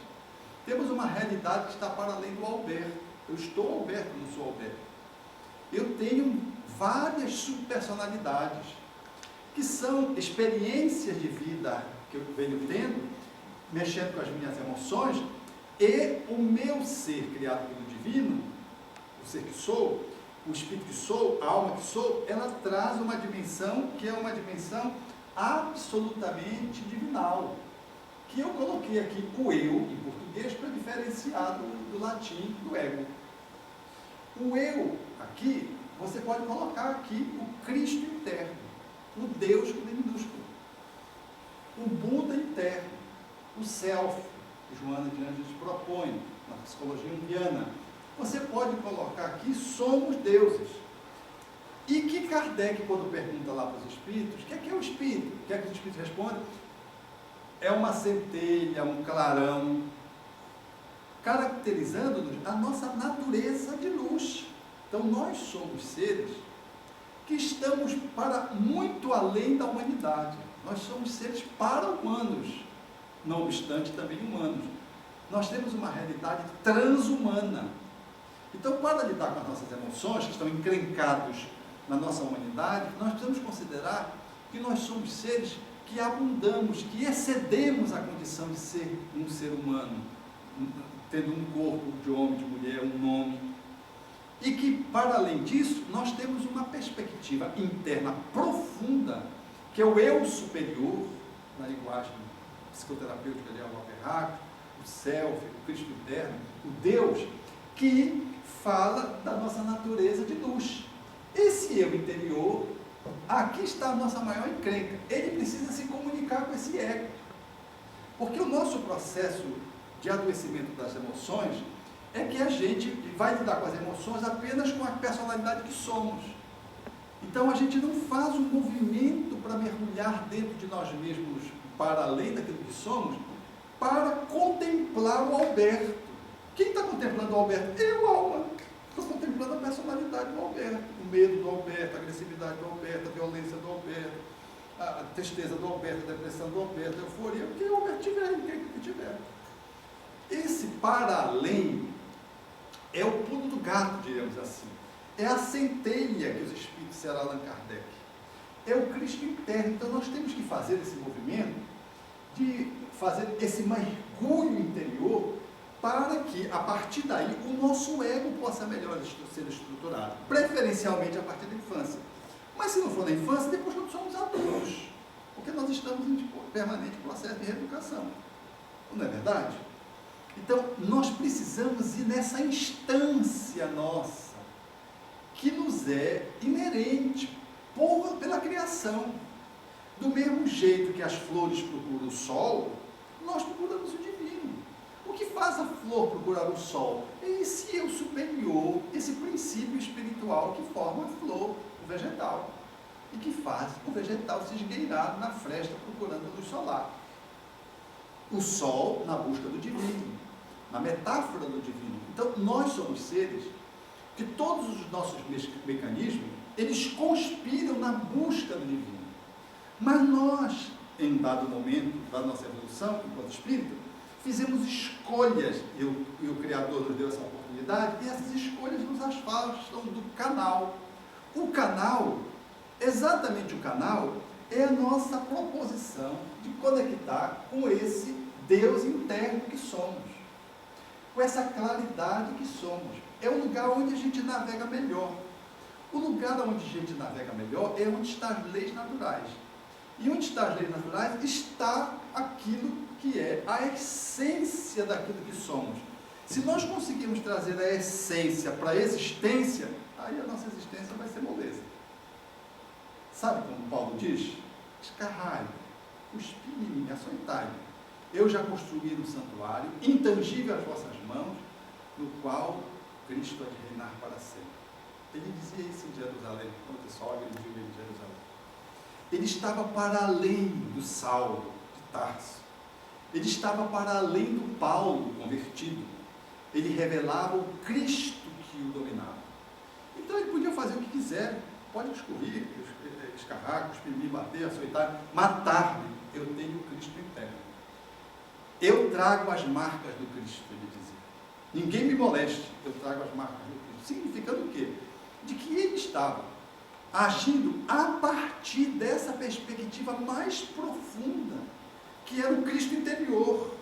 Speaker 5: Temos uma realidade que está para além do Alberto. Eu estou Alberto, não sou Alberto. Eu tenho várias subpersonalidades, que são experiências de vida que eu venho tendo, mexendo com as minhas emoções, e o meu ser criado pelo divino, o ser que sou, o espírito que sou, a alma que sou, ela traz uma dimensão que é uma dimensão absolutamente divinal, que eu coloquei aqui o eu em português para diferenciar do latim do ego. O eu aqui, você pode colocar aqui o Cristo interno, o Deus com D minúsculo, o Buda interno, o Self, que Joana de Anjos propõe na psicologia junguiana. Você pode colocar aqui, somos deuses. E que Kardec, quando pergunta lá para os espíritos, o que é o espírito? O que é que os espíritos respondem? É uma centelha, um clarão, caracterizando-nos a nossa natureza de luz. Então, nós somos seres que estamos para muito além da humanidade. Nós somos seres para-humanos, não obstante também humanos. Nós temos uma realidade transhumana. Então, para lidar com as nossas emoções, que estão encrencados na nossa humanidade, nós precisamos considerar que nós somos seres que abundamos, que excedemos a condição de ser um ser humano, tendo um corpo de homem, de mulher, um nome. E que, para além disso, nós temos uma perspectiva interna profunda, que é o eu superior, na linguagem psicoterapêutica de Alba Perraco, o self, o Cristo interno, o Deus, que fala da nossa natureza de luz. Esse eu interior, aqui está a nossa maior encrenca. Ele precisa se comunicar com esse ego. Porque o nosso processo de adoecimento das emoções é que a gente vai lidar com as emoções apenas com a personalidade que somos. Então a gente não faz um movimento para mergulhar dentro de nós mesmos, para além daquilo que somos, para contemplar o Alberto. Quem está contemplando o Alberto? Eu, alma. Estou contemplando a personalidade do Alberto, o medo do Alberto, a agressividade do Alberto, a violência do Alberto, a tristeza do Alberto, a depressão do Alberto, a euforia, o que o Alberto tiver, o que tiver. Esse para além é o pulo do gato, diríamos assim. É a centelha que os espíritos disseram a Allan Kardec. É o Cristo interno. Então nós temos que fazer esse movimento de fazer esse mergulho interior para que, a partir daí, o nosso ego possa melhor ser estruturado, preferencialmente a partir da infância. Mas se não for na infância, depois quando somos adultos, porque nós estamos em permanente processo de reeducação. Não é verdade? Então, nós precisamos ir nessa instância nossa, que nos é inerente pela criação. Do mesmo jeito que as flores procuram o sol, nós procuramos o divino. O que faz a flor procurar o sol? É esse eu superior, esse princípio espiritual que forma a flor, o vegetal, e que faz o vegetal se esgueirar na fresta procurando a luz solar. O sol na busca do divino, na metáfora do divino. Então, nós somos seres que todos os nossos mecanismos, eles conspiram na busca do divino. Mas nós, em dado momento da nossa evolução, enquanto espírito, fizemos escolhas, e o Criador nos deu essa oportunidade, e essas escolhas nos afastam do canal. O canal, exatamente o canal, é a nossa proposição de conectar com esse Deus interno que somos, com essa claridade que somos. É o lugar onde a gente navega melhor. O lugar onde a gente navega melhor é onde estão as leis naturais. E onde estão as leis naturais está aquilo que é a essência daquilo que somos. Se nós conseguirmos trazer a essência para a existência, aí a nossa existência vai ser moleza. Sabe como Paulo diz? Escarrai, cuspi em mim, açoitai-me. Eu já construí um santuário, intangível às vossas mãos, no qual Cristo há de reinar para sempre. Ele dizia isso em Jerusalém, quando o pessoal agrediu ele em Jerusalém. Ele estava para além do Saulo de Tarso. Ele estava para além do Paulo convertido. Ele revelava o Cristo que o dominava. Então ele podia fazer o que quiser. Pode escorrer, escarrar, cuspir, bater, açoitar, matar-me. Eu tenho o Cristo interno. Eu trago as marcas do Cristo, ele dizia. Ninguém me moleste, eu trago as marcas do Cristo. Significando o quê? De que ele estava agindo a partir dessa perspectiva mais profunda, que era o Cristo interior,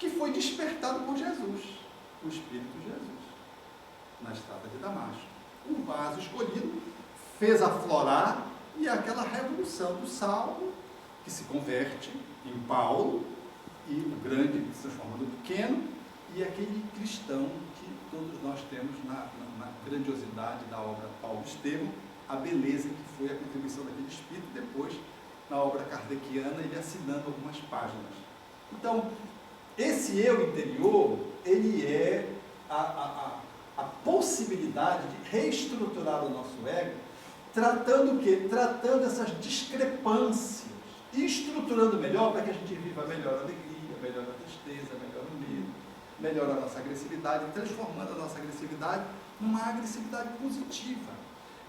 Speaker 5: que foi despertado por Jesus, o Espírito Jesus, na estrada de Damasco. Um vaso escolhido fez aflorar, e aquela revolução do Saulo, que se converte em Paulo, e o grande se transforma no pequeno, e aquele cristão que todos nós temos na grandiosidade da obra Paulo Estevam, a beleza que foi a contribuição daquele espírito, depois, na obra kardeciana, ele assinando algumas páginas. Então, esse eu interior, ele é a possibilidade de reestruturar o nosso ego, tratando o quê? Tratando essas discrepâncias, e estruturando melhor para que a gente viva melhor a alegria, melhor a tristeza, melhor o medo, melhor a nossa agressividade, transformando a nossa agressividade numa agressividade positiva.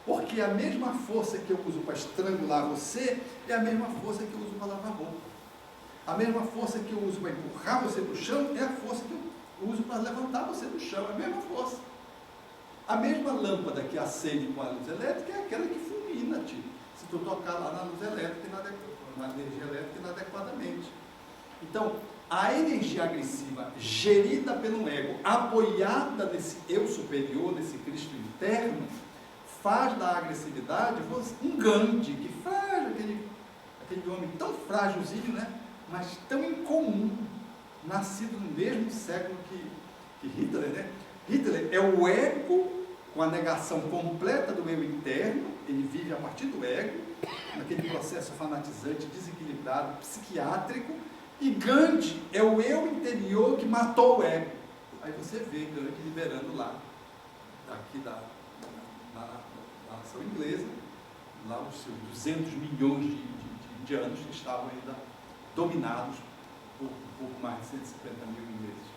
Speaker 5: Porque a mesma força que eu uso para estrangular você é a mesma força que eu uso para lavar roupa. A mesma força que eu uso para empurrar você para o chão é a força que eu uso para levantar você do chão. É a mesma força. A mesma lâmpada que acende com a luz elétrica é aquela que fulmina-te, se tu tocar lá na luz elétrica e na energia elétrica inadequadamente. Então, a energia agressiva gerida pelo ego, apoiada nesse eu superior, nesse Cristo interno, faz da agressividade um Gandhi, que faz aquele homem tão frágilzinho, né? Mas tão incomum nascido no mesmo século que Hitler, né? Hitler é o ego com a negação completa do eu interno, ele vive a partir do ego, naquele processo fanatizante, desequilibrado, psiquiátrico, e Gandhi é o eu interior que matou o ego. Aí você vê Gandhi liberando lá, aqui na nação inglesa, lá os seus 200 milhões de anos que estavam ainda dominados por um pouco mais de 150 mil ingleses,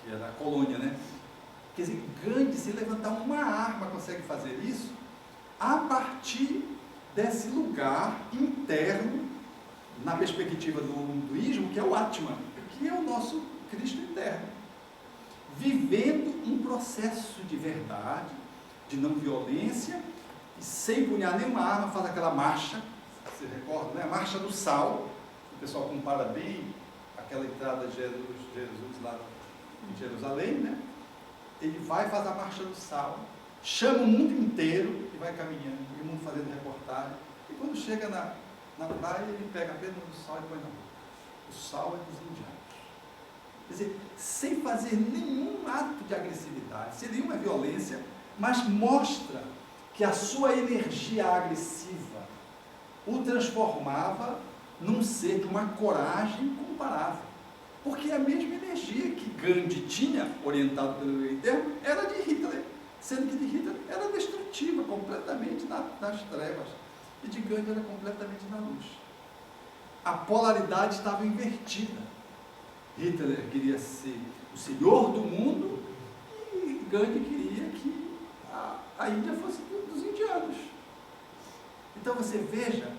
Speaker 5: que era a colônia, né? Quer dizer, Gandhi, se levantar uma arma, consegue fazer isso a partir desse lugar interno, na perspectiva do hinduísmo, que é o Atman, que é o nosso Cristo interno, vivendo um processo de verdade, de não violência, e sem punhar nenhuma arma, faz aquela marcha, você recorda, né? A marcha do sal, o pessoal compara bem aquela entrada de Jesus lá em Jerusalém, né? Ele vai fazer a marcha do sal, chama o mundo inteiro e vai caminhando, e o mundo fazendo reportagem, e quando chega na praia, ele pega apenas o sal e põe na boca. O sal é dos indianos. Quer dizer, sem fazer nenhum ato de agressividade, sem nenhuma violência, mas mostra que a sua energia agressiva o transformava num ser de uma coragem incomparável. Porque a mesma energia que Gandhi tinha, orientado pelo eu interno, era de Hitler, sendo que de Hitler era destrutiva, completamente nas trevas, e de Gandhi era completamente na luz. A polaridade estava invertida. Hitler queria ser o senhor do mundo e Gandhi queria que a Índia fosse dos indianos. Então você veja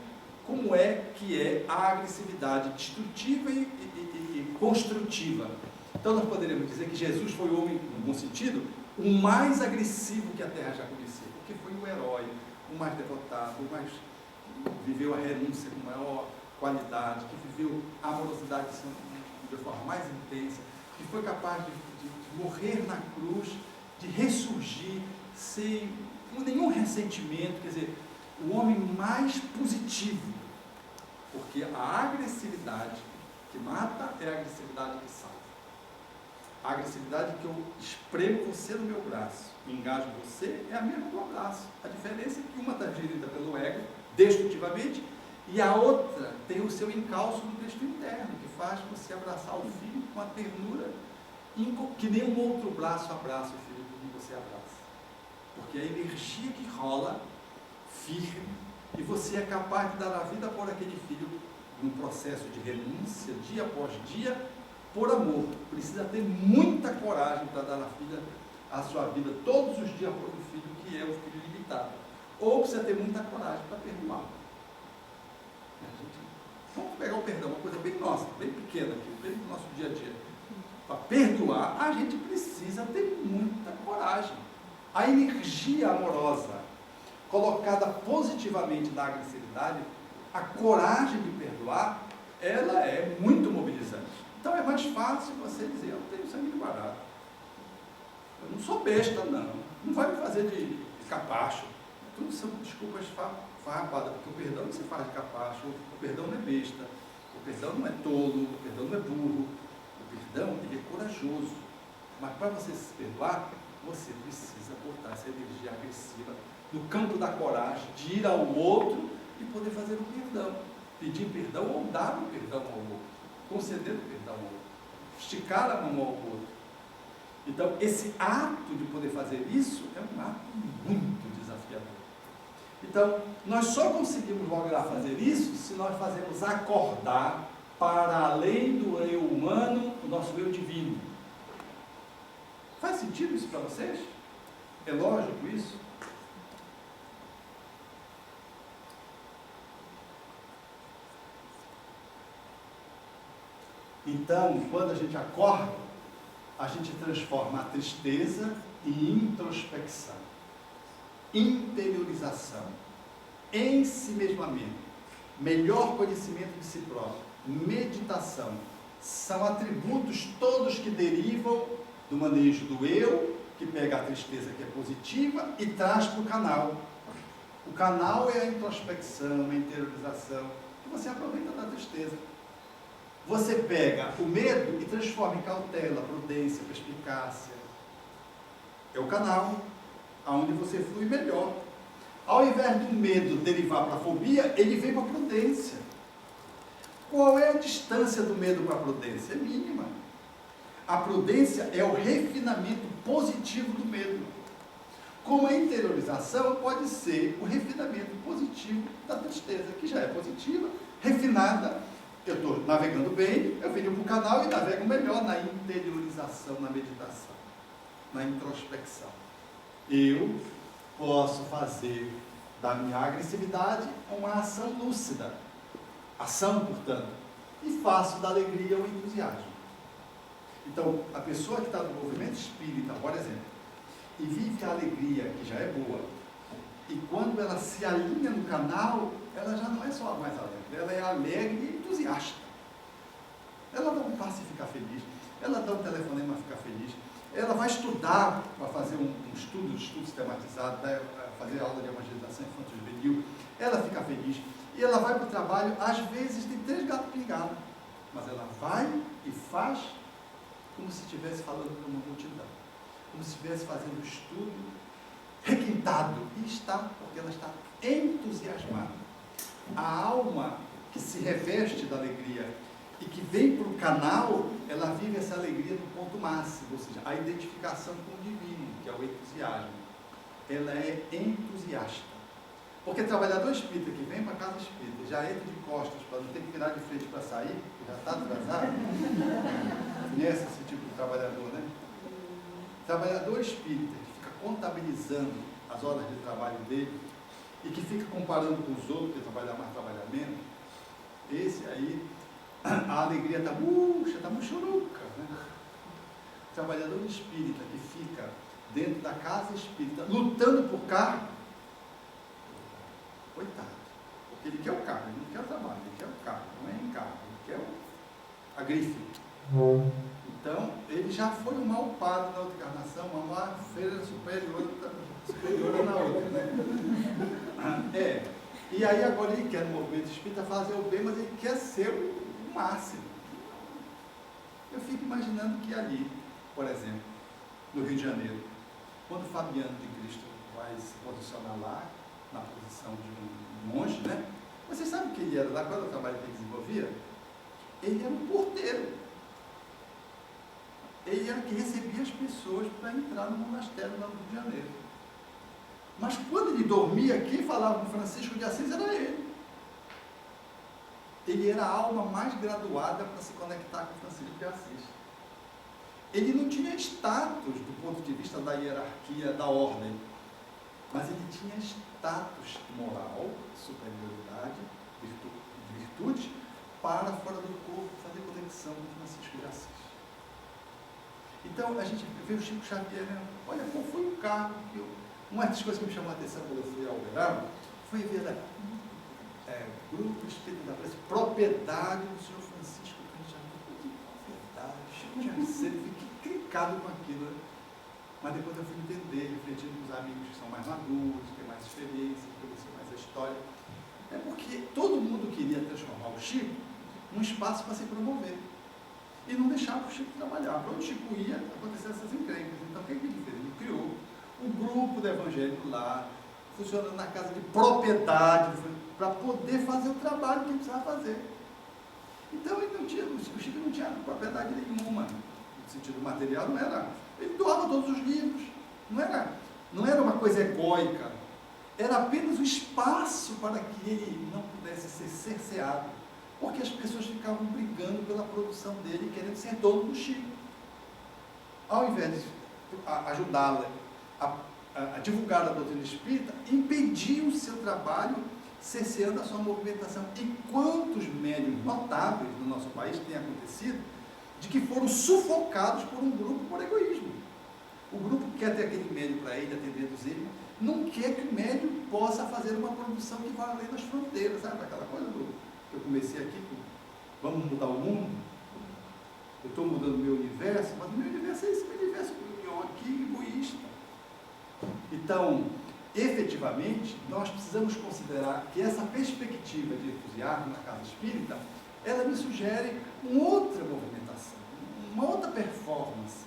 Speaker 5: como é que é a agressividade destrutiva e construtiva. Então nós poderíamos dizer que Jesus foi o homem, no bom sentido, o mais agressivo que a Terra já conheceu, porque foi o herói, o mais devotado, o mais viveu a renúncia com maior qualidade, que viveu a amorosidade de forma mais intensa, que foi capaz de morrer na cruz, de ressurgir sem nenhum ressentimento, quer dizer, o homem mais positivo, porque a agressividade que mata é a agressividade que salva. A agressividade que eu espremo você no meu braço, engajo você, é a mesma do abraço. A diferença é que uma está gerida pelo ego, destrutivamente, e a outra tem o seu encalço no Cristo interno, que faz você abraçar o filho com a ternura, que nenhum outro braço abraça o filho que você abraça. Porque a energia que rola firme, e você é capaz de dar a vida por aquele filho num processo de renúncia, dia após dia, por amor. Precisa ter muita coragem para dar a sua vida todos os dias por um filho que é o filho limitado. Ou precisa ter muita coragem para perdoar. Vamos pegar o perdão, uma coisa bem nossa, bem pequena aqui, bem do nosso dia a dia. Para perdoar, a gente precisa ter muita coragem. A energia amorosa colocada positivamente na agressividade, a coragem de perdoar, ela é muito mobilizante. Então é mais fácil você dizer, eu tenho sangue barato. Eu não sou besta, não. Não vai me fazer de capacho. Tudo são desculpas farrapadas, porque o perdão não se faz de capacho, o perdão não é besta, o perdão não é tolo, o perdão não é burro, o perdão ele é corajoso. Mas para você se perdoar, você precisa botar essa energia agressiva no campo da coragem, de ir ao outro e poder fazer o perdão. Pedir perdão ou dar o perdão ao outro. Conceder o perdão ao outro. Esticar a mão ao outro. Então, esse ato de poder fazer isso é um ato muito desafiador. Então, nós só conseguimos lograr fazer isso se nós fazemos acordar para além do eu humano, o nosso eu divino. Faz sentido isso para vocês? É lógico isso? Então, quando a gente acorda, a gente transforma a tristeza em introspecção, interiorização, ensimesmamento, melhor conhecimento de si próprio, meditação. São atributos todos que derivam do manejo do eu, que pega a tristeza que é positiva e traz para o canal. O canal é a introspecção, a interiorização, que você aproveita da tristeza. Você pega o medo e transforma em cautela, prudência, perspicácia. É o canal onde você flui melhor. Ao invés do medo derivar para a fobia, ele vem para a prudência. Qual é a distância do medo para a prudência? É mínima. A prudência é o refinamento positivo do medo. Como a interiorização pode ser o refinamento positivo da tristeza, que já é positiva, refinada. Eu estou navegando bem, eu venho para o canal e navego melhor na interiorização, na meditação, na introspecção. Eu posso fazer da minha agressividade uma ação lúcida, ação, portanto, e faço da alegria o entusiasmo. Então, a pessoa que está no movimento espírita, por exemplo, e vive a alegria, que já é boa, e quando ela se alinha no canal, ela já não é só mais alegre, ela é alegre e entusiasta. Ela dá um passe e fica feliz, ela dá um telefonema e fica feliz, ela vai estudar, vai fazer um estudo sistematizado, vai fazer aula de evangelização infanto-juvenil, ela fica feliz, e ela vai para o trabalho, às vezes tem 3 gatos pingados, mas ela vai e faz como se estivesse falando para uma multidão, como se estivesse fazendo um estudo requintado, e está, porque ela está entusiasmada. A alma que se reveste da alegria e que vem para o canal, ela vive essa alegria no ponto máximo, ou seja, a identificação com o divino, que é o entusiasmo. Ela é entusiasta. Porque trabalhador espírita que vem para a casa espírita, já entra de costas para não ter que virar de frente para sair, que já está atrasado, conhece esse tipo de trabalhador, né? Trabalhador espírita que fica contabilizando as horas de trabalho dele e que fica comparando com os outros, que trabalhar mais, trabalhar menos, esse aí, a alegria está murcha, está muxuruca, né? Trabalhador espírita que fica dentro da casa espírita, lutando por cargo, coitado, porque ele quer o cargo, ele não quer o trabalho, ele quer o cargo, não é encargo, ele quer a grife. Então, ele já foi um mau padre na outra encarnação, uma má feira superior na outra, né? E aí agora ele quer no movimento espírita fazer o bem, mas ele quer ser o máximo. Eu fico imaginando que ali, por exemplo, no Rio de Janeiro, quando Fabiano de Cristo vai se posicionar lá, na posição de um monge, né? Vocês sabem o que ele era lá, qual era o trabalho que ele desenvolvia? Ele era um porteiro. Ele era que recebia as pessoas para entrar no monastério lá no Rio de Janeiro. Mas quando ele dormia, quem falava com Francisco de Assis era ele. Ele era a alma mais graduada para se conectar com Francisco de Assis. Ele não tinha status do ponto de vista da hierarquia, da ordem, mas ele tinha status moral, superioridade, virtude, para fora do corpo fazer conexão com Francisco de Assis. Então, a gente vê o Chico Xavier, né? Olha, qual foi o cargo que uma das coisas que me chamou a atenção quando eu fui ao Uberaba foi ver Grupo Espírito da Prece, propriedade do senhor Francisco Xavier. Propriedade, Chico Xavier, eu fiquei clicado com aquilo, né? Mas depois eu fui entender, refletindo com os amigos que são mais maduros, que têm mais experiência, que conhecem mais a história. É porque todo mundo queria transformar o Chico num espaço para se promover. E não deixava o Chico trabalhar. Para onde o Chico ia, aconteciam essas encrencas. Então, o que ele fez? Ele criou um grupo do Evangelho lá, funcionando na casa de propriedade, para poder fazer o trabalho que ele precisava fazer. Então, o Chico não tinha propriedade nenhuma, no sentido material, não era. Ele doava todos os livros. Não era uma coisa egóica. Era apenas um espaço para que ele não pudesse ser cerceado. Porque as pessoas ficavam brigando pela produção dele, querendo ser dono do Chico. Ao invés de ajudá-la a divulgar a doutrina espírita, impediam o seu trabalho, cerceando a sua movimentação. E quantos médiuns notáveis no nosso país tem acontecido, de que foram sufocados por um grupo por egoísmo. O grupo quer ter aquele médium para ele, atendendo ele, não quer que o médium possa fazer uma produção que vá além das fronteiras, sabe? Aquela coisa que eu comecei aqui, vamos mudar o mundo, eu estou mudando o meu universo, mas o meu universo é esse meu universo aqui, egoísta. Então, efetivamente, nós precisamos considerar que essa perspectiva de entusiasmo na casa espírita ela me sugere uma outra movimentação, uma outra performance,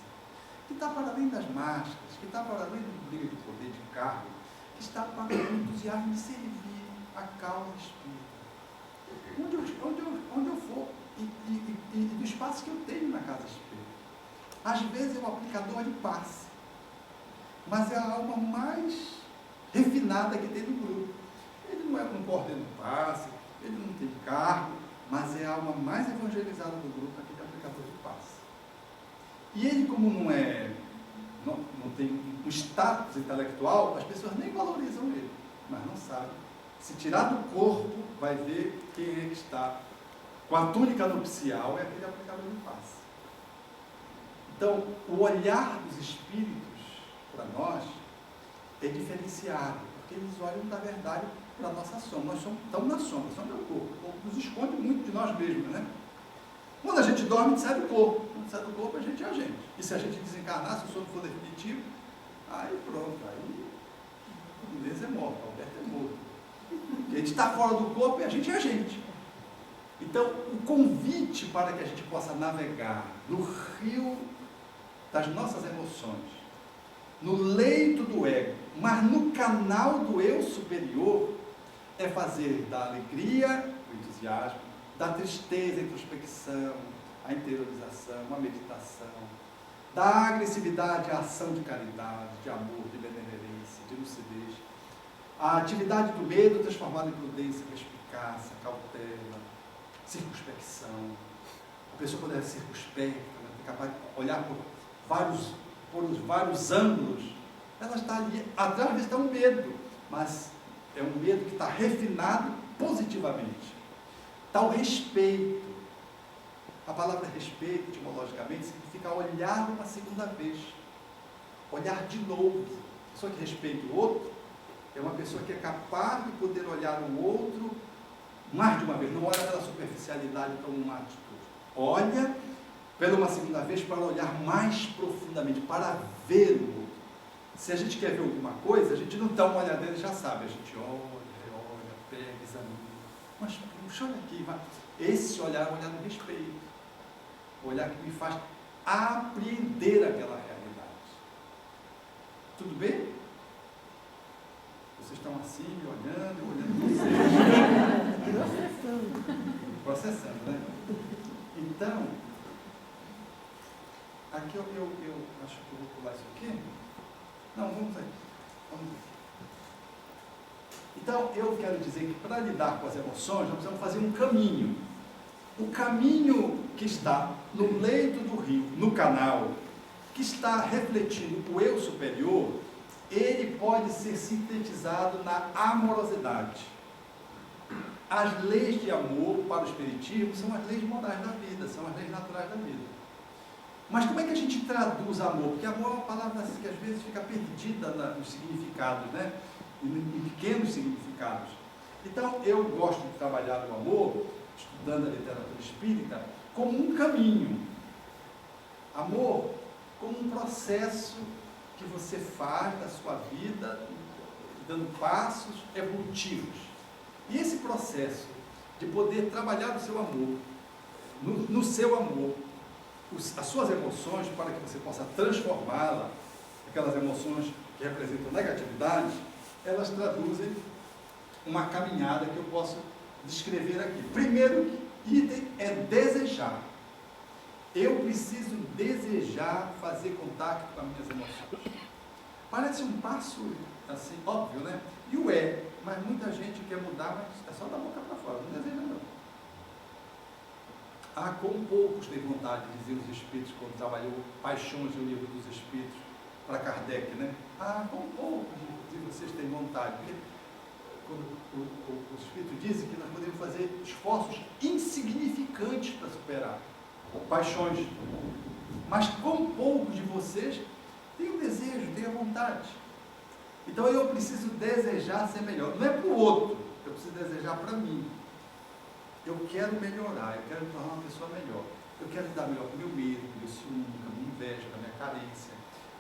Speaker 5: que está para além das máscaras, que está para além do briga de poder, de cargo, que está para além do entusiasmo de servir a causa espírita. Onde eu for, e do espaço que eu tenho na casa espírita. Às vezes é um aplicador de passe, mas é a alma mais refinada que tem no grupo. Ele não coordena o passe, ele não tem cargo, mas é a alma mais evangelizada do grupo, aquele aplicador de passe. E ele, como não tem um status intelectual, as pessoas nem valorizam ele, mas não sabem. Se tirar do corpo, vai ver quem é que está com a túnica nupcial, é aquele aplicador de passe. Então, o olhar dos espíritos para nós é diferenciado, porque eles olham da verdade para a nossa sombra. Nós estamos na sombra, a sombra é o corpo. O corpo nos esconde muito de nós mesmos, né? Quando a gente dorme, a gente sai do corpo. Quando sai do corpo, a gente é a gente. E se a gente desencarnar, se o sono for definitivo, aí pronto, aí o Inês é morto, o Alberto é morto. Porque a gente está fora do corpo e a gente é a gente. Então, o convite para que a gente possa navegar no rio das nossas emoções, no leito do ego, mas no canal do eu superior, é fazer da alegria o entusiasmo, da tristeza a introspecção, a interiorização, a meditação, da agressividade a ação de caridade, de amor, de benevolência, de lucidez, a atividade do medo transformada em prudência, perspicácia, cautela, circunspecção. A pessoa, quando é circunspecta, é capaz de olhar por vários ângulos, ela está ali, atrás está um medo, mas é um medo que está refinado positivamente. Está o respeito. A palavra respeito, etimologicamente, significa olhar uma segunda vez, olhar de novo. A pessoa que respeita o outro é uma pessoa que é capaz de poder olhar o outro mais de uma vez, não olha pela superficialidade como uma atitude. Olha pela uma segunda vez para olhar mais profundamente, para ver o outro. Se a gente quer ver alguma coisa, a gente não dá uma olhada e já sabe. A gente olha, pega, examina. Mas puxa, olha aqui. Vai. Esse olhar é um olhar do respeito. O olhar que me faz apreender aquela realidade. Tudo bem? Vocês estão assim, me olhando, eu olhando vocês. Processando, né? Então, aqui eu acho que eu vou pular isso aqui. Não, vamos aí. Vamos ver. Então, eu quero dizer que para lidar com as emoções, nós precisamos fazer um caminho. O caminho que está no leito do rio, no canal, que está refletindo o eu superior, ele pode ser sintetizado na amorosidade. As leis de amor para o espiritismo são as leis morais da vida, são as leis naturais da vida. Mas como é que a gente traduz amor? Porque amor é uma palavra assim, que às vezes fica perdida nos significados, né? Em pequenos significados. Então, eu gosto de trabalhar o amor, estudando a literatura espírita, como um caminho. Amor como um processo que você faz da sua vida, dando passos evolutivos. E esse processo de poder trabalhar o seu amor, no seu amor, as suas emoções, para que você possa transformá-la, aquelas emoções que representam negatividade, elas traduzem uma caminhada que eu posso descrever aqui. Primeiro item é desejar. Eu preciso desejar fazer contato com as minhas emoções. Parece um passo assim, óbvio, né? E o é, mas muita gente quer mudar, mas é só da boca para fora, não deseja não. Como poucos têm vontade, diziam os Espíritos, quando trabalhou Paixões no Livro dos Espíritos, para Kardec, né? Como poucos de vocês têm vontade, porque quando os Espíritos dizem que nós podemos fazer esforços insignificantes para superar paixões, mas como poucos de vocês têm o desejo, têm a vontade. Então eu preciso desejar ser melhor, não é para o outro, eu preciso desejar para mim. Eu quero melhorar, eu quero me tornar uma pessoa melhor. Eu quero lidar melhor com o meu medo, com o meu ciúme, com a minha inveja, com a minha carência,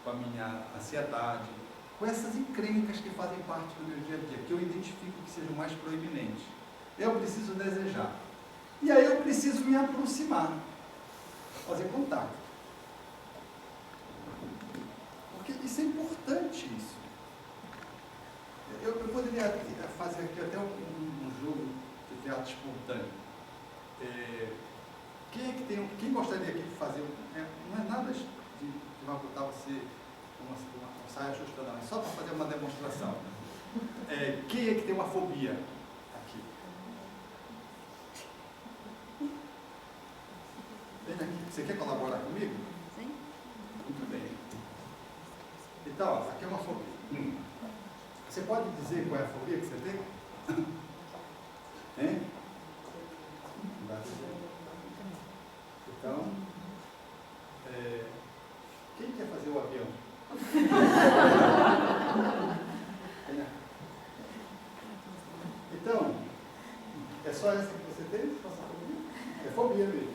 Speaker 5: com a minha ansiedade, com essas encrencas que fazem parte do meu dia a dia, que eu identifico que sejam mais proeminentes. Eu preciso desejar. E aí eu preciso me aproximar, fazer contato. Porque isso é importante, isso. Eu poderia fazer aqui até um jogo de teatro espontâneo. Quem gostaria aqui de fazer? Não é nada de vai botar você uma saia justa, não. É só para fazer uma demonstração. Quem é que tem uma fobia aqui? Vem aqui. Você quer colaborar comigo?
Speaker 2: Sim.
Speaker 5: Muito bem. Então, ó, aqui é uma fobia. Você pode dizer qual é a fobia que você tem? Hein? Então, quem quer fazer o avião? Então, é só essa que você tem? É fobia mesmo.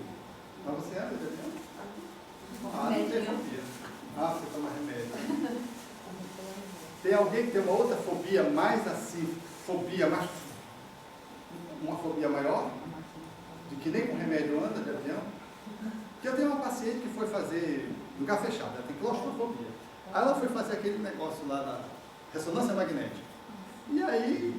Speaker 5: Mas você anda de avião? Não tem fobia. Você toma remédio. Tem alguém que tem uma outra fobia mais assim, uma fobia maior? De que nem com remédio anda de avião? Porque eu tenho uma paciente que foi fazer lugar fechado, ela tem claustrofobia. Aí ela foi fazer aquele negócio lá na ressonância magnética. E aí,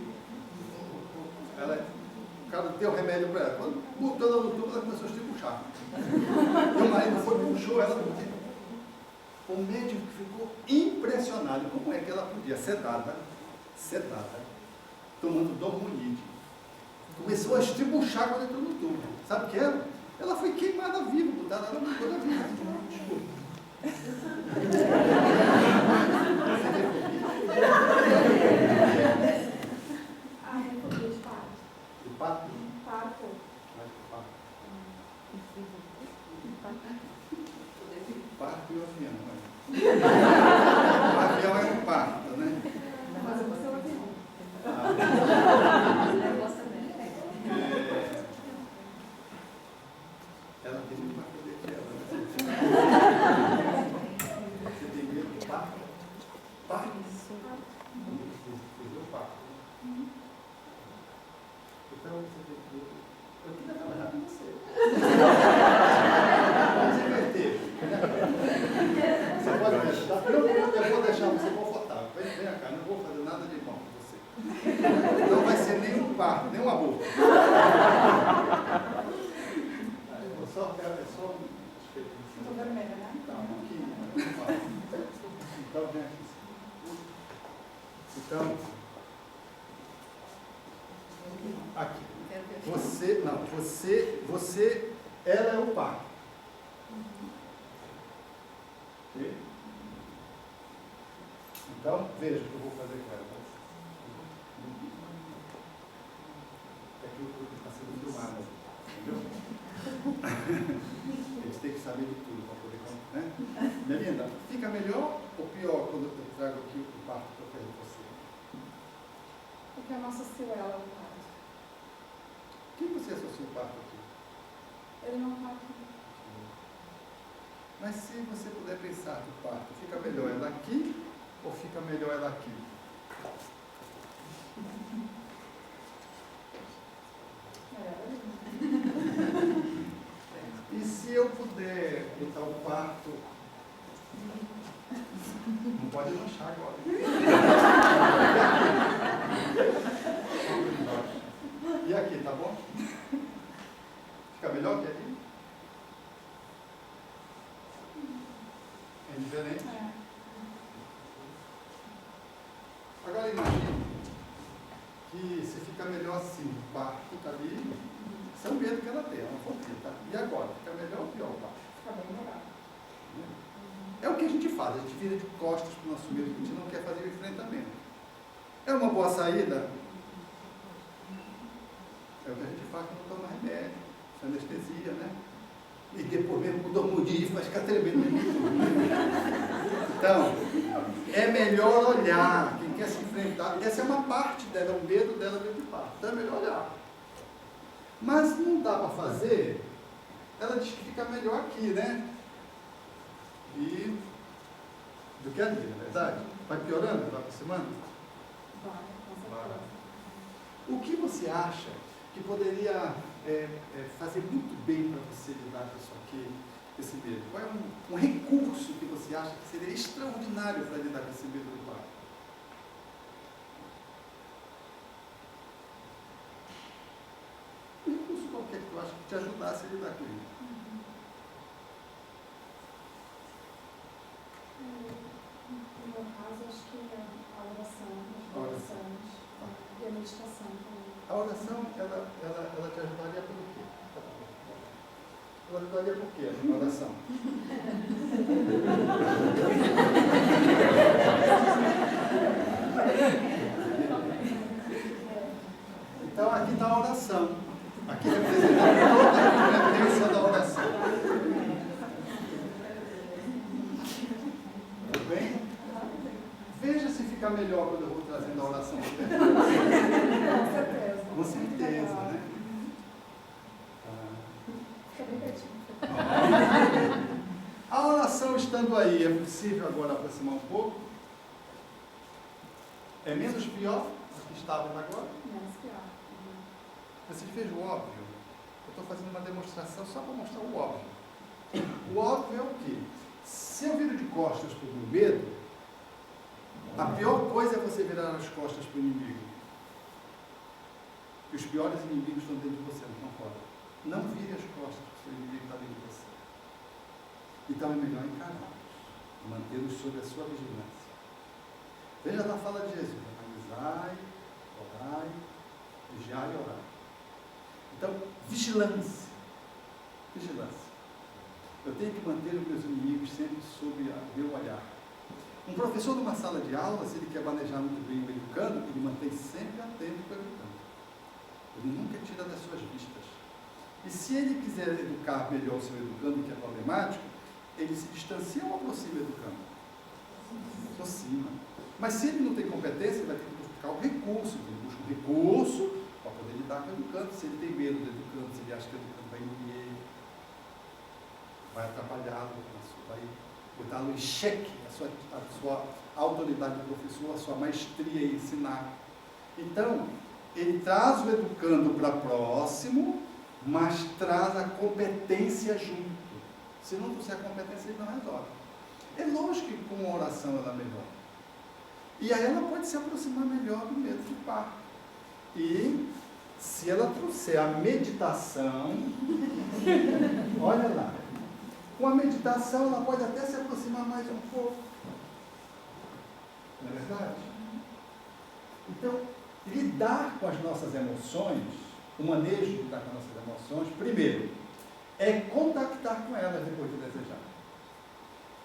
Speaker 5: o cara deu remédio para ela. Quando botou ela no tubo, ela começou a estribuchar. E o marido foi, puxou ela do tempo. O médico ficou impressionado como é que ela podia, sedada, tomando dormonide. Começou a estribuchar quando entrou no tubo. Sabe o que era? Ela foi queimada viva, botaram ela no fogo da vida. Desculpa.
Speaker 6: Ah, eu fobia de parto.
Speaker 5: De pato?
Speaker 6: Parto.
Speaker 5: Parto e o avião. O avião é um parto, né?
Speaker 6: Mas eu vou ser o avião.
Speaker 5: Ela tem muito mais poder que ela, né? Você tem medo do parto? Parto? Você viu o parto? Então você tem que... Eu queria trabalhar com você. Vamos inverter. Você pode me ajudar? Eu vou deixar você confortável. Vem cá, não vou fazer nada de bom com você. Não vai ser nem um parto, nem um aborto. É só um espelho.
Speaker 6: Estou vermelha, né?
Speaker 5: Tá, um pouquinho. Então, vem aqui. Então, aqui. Ela é o par. Ok? Então, veja o que eu vou fazer com ela. É que o grupo está sendo filmado, entendeu? Eles têm que saber de tudo para poder, né? Melinda, fica melhor ou pior quando eu trago aqui o parto que eu quero você?
Speaker 6: Porque eu não associo ela ao parto.
Speaker 5: Quem você associa o parto aqui?
Speaker 6: Ele não parto.
Speaker 5: Mas se você puder pensar que o parto fica melhor ela aqui ou fica melhor ela aqui? E se eu puder botar o parto... Não pode lanchar agora. E aqui, tá bom? Fica melhor que aqui? É diferente? Agora imagine que se fica melhor assim, o parto está ali, isso é um medo que ela tem, ela fobia, tá? E agora? Fica melhor ou pior o parto?
Speaker 6: Fica bem melhor.
Speaker 5: É o que a gente faz, a gente vira de costas para o nosso medo, a gente não quer fazer o enfrentamento. É uma boa saída? É o que a gente faz quando toma remédio, anestesia, né? E depois mesmo com dormir vai ficar tremendo. Então, é melhor olhar, quem quer se enfrentar, essa é uma parte dela, é um medo dela dentro de parto, então é melhor olhar. Mas não dá para fazer, ela diz que fica melhor aqui, né? E do que ali, na verdade? Vai piorando, vai aproximando?
Speaker 6: Vai, com certeza.
Speaker 5: O que você acha que poderia fazer muito bem para você lidar com isso aqui, esse medo? Qual é um recurso que você acha que seria extraordinário para lidar com esse medo do pai? Um recurso qualquer que tu acha que te ajudasse a lidar com ele.
Speaker 6: No meu caso, acho que a oração, as orações e a meditação também.
Speaker 5: A oração, ela te ajudaria pelo quê? Ela ajudaria por quê, a oração? Então, aqui está a oração. Aqui representa toda a competência da oração. Tudo bem? Veja se fica melhor quando eu vou trazendo a oração.
Speaker 6: Com certeza.
Speaker 5: Com certeza, né?
Speaker 6: Fica bem pertinho.
Speaker 5: A oração estando aí, é possível agora aproximar um pouco? É menos pior do que estávamos agora?
Speaker 6: Menos pior.
Speaker 5: Vocês vejam o óbvio. Eu estou fazendo uma demonstração só para mostrar o óbvio. O óbvio é o quê? Se eu viro de costas para o meu medo, a pior coisa é você virar as costas para o inimigo. E os piores inimigos estão dentro de você, não estão fora. Não vire as costas para o seu inimigo que está dentro de você. Então é melhor encará-los, mantê-los sob a sua vigilância. Veja na fala de Jesus: analisai, orai, vigiai e orai. Então, vigilância. Vigilância. Eu tenho que manter os meus inimigos sempre sob o meu olhar. Um professor numa sala de aula, se ele quer manejar muito bem o educando, ele mantém sempre atento para o educando. Ele nunca tira das suas vistas. E se ele quiser educar melhor o seu educando, que é problemático, ele se distancia ou aproxima o educando? Aproxima. Mas se ele não tem competência, ele vai ter que buscar o recurso. Ele busca um recurso para poder lidar com o educando. Se ele tem medo do educando, se ele acha que o educando vai engolir ele, vai atrapalhá-lo, vai botá-lo em xeque, a sua autoridade de professor, a sua maestria em ensinar. Então, ele traz o educando para próximo, mas traz a competência junto. Se não trouxer a competência, ele não resolve. É lógico que com uma oração ela melhora. E aí ela pode se aproximar melhor do medo do parto. E se ela trouxer a meditação, olha lá, com a meditação ela pode até se aproximar mais um pouco. Não é verdade? Então, lidar com as nossas emoções, o manejo de lidar com as nossas emoções, primeiro, é contactar com elas depois de desejar.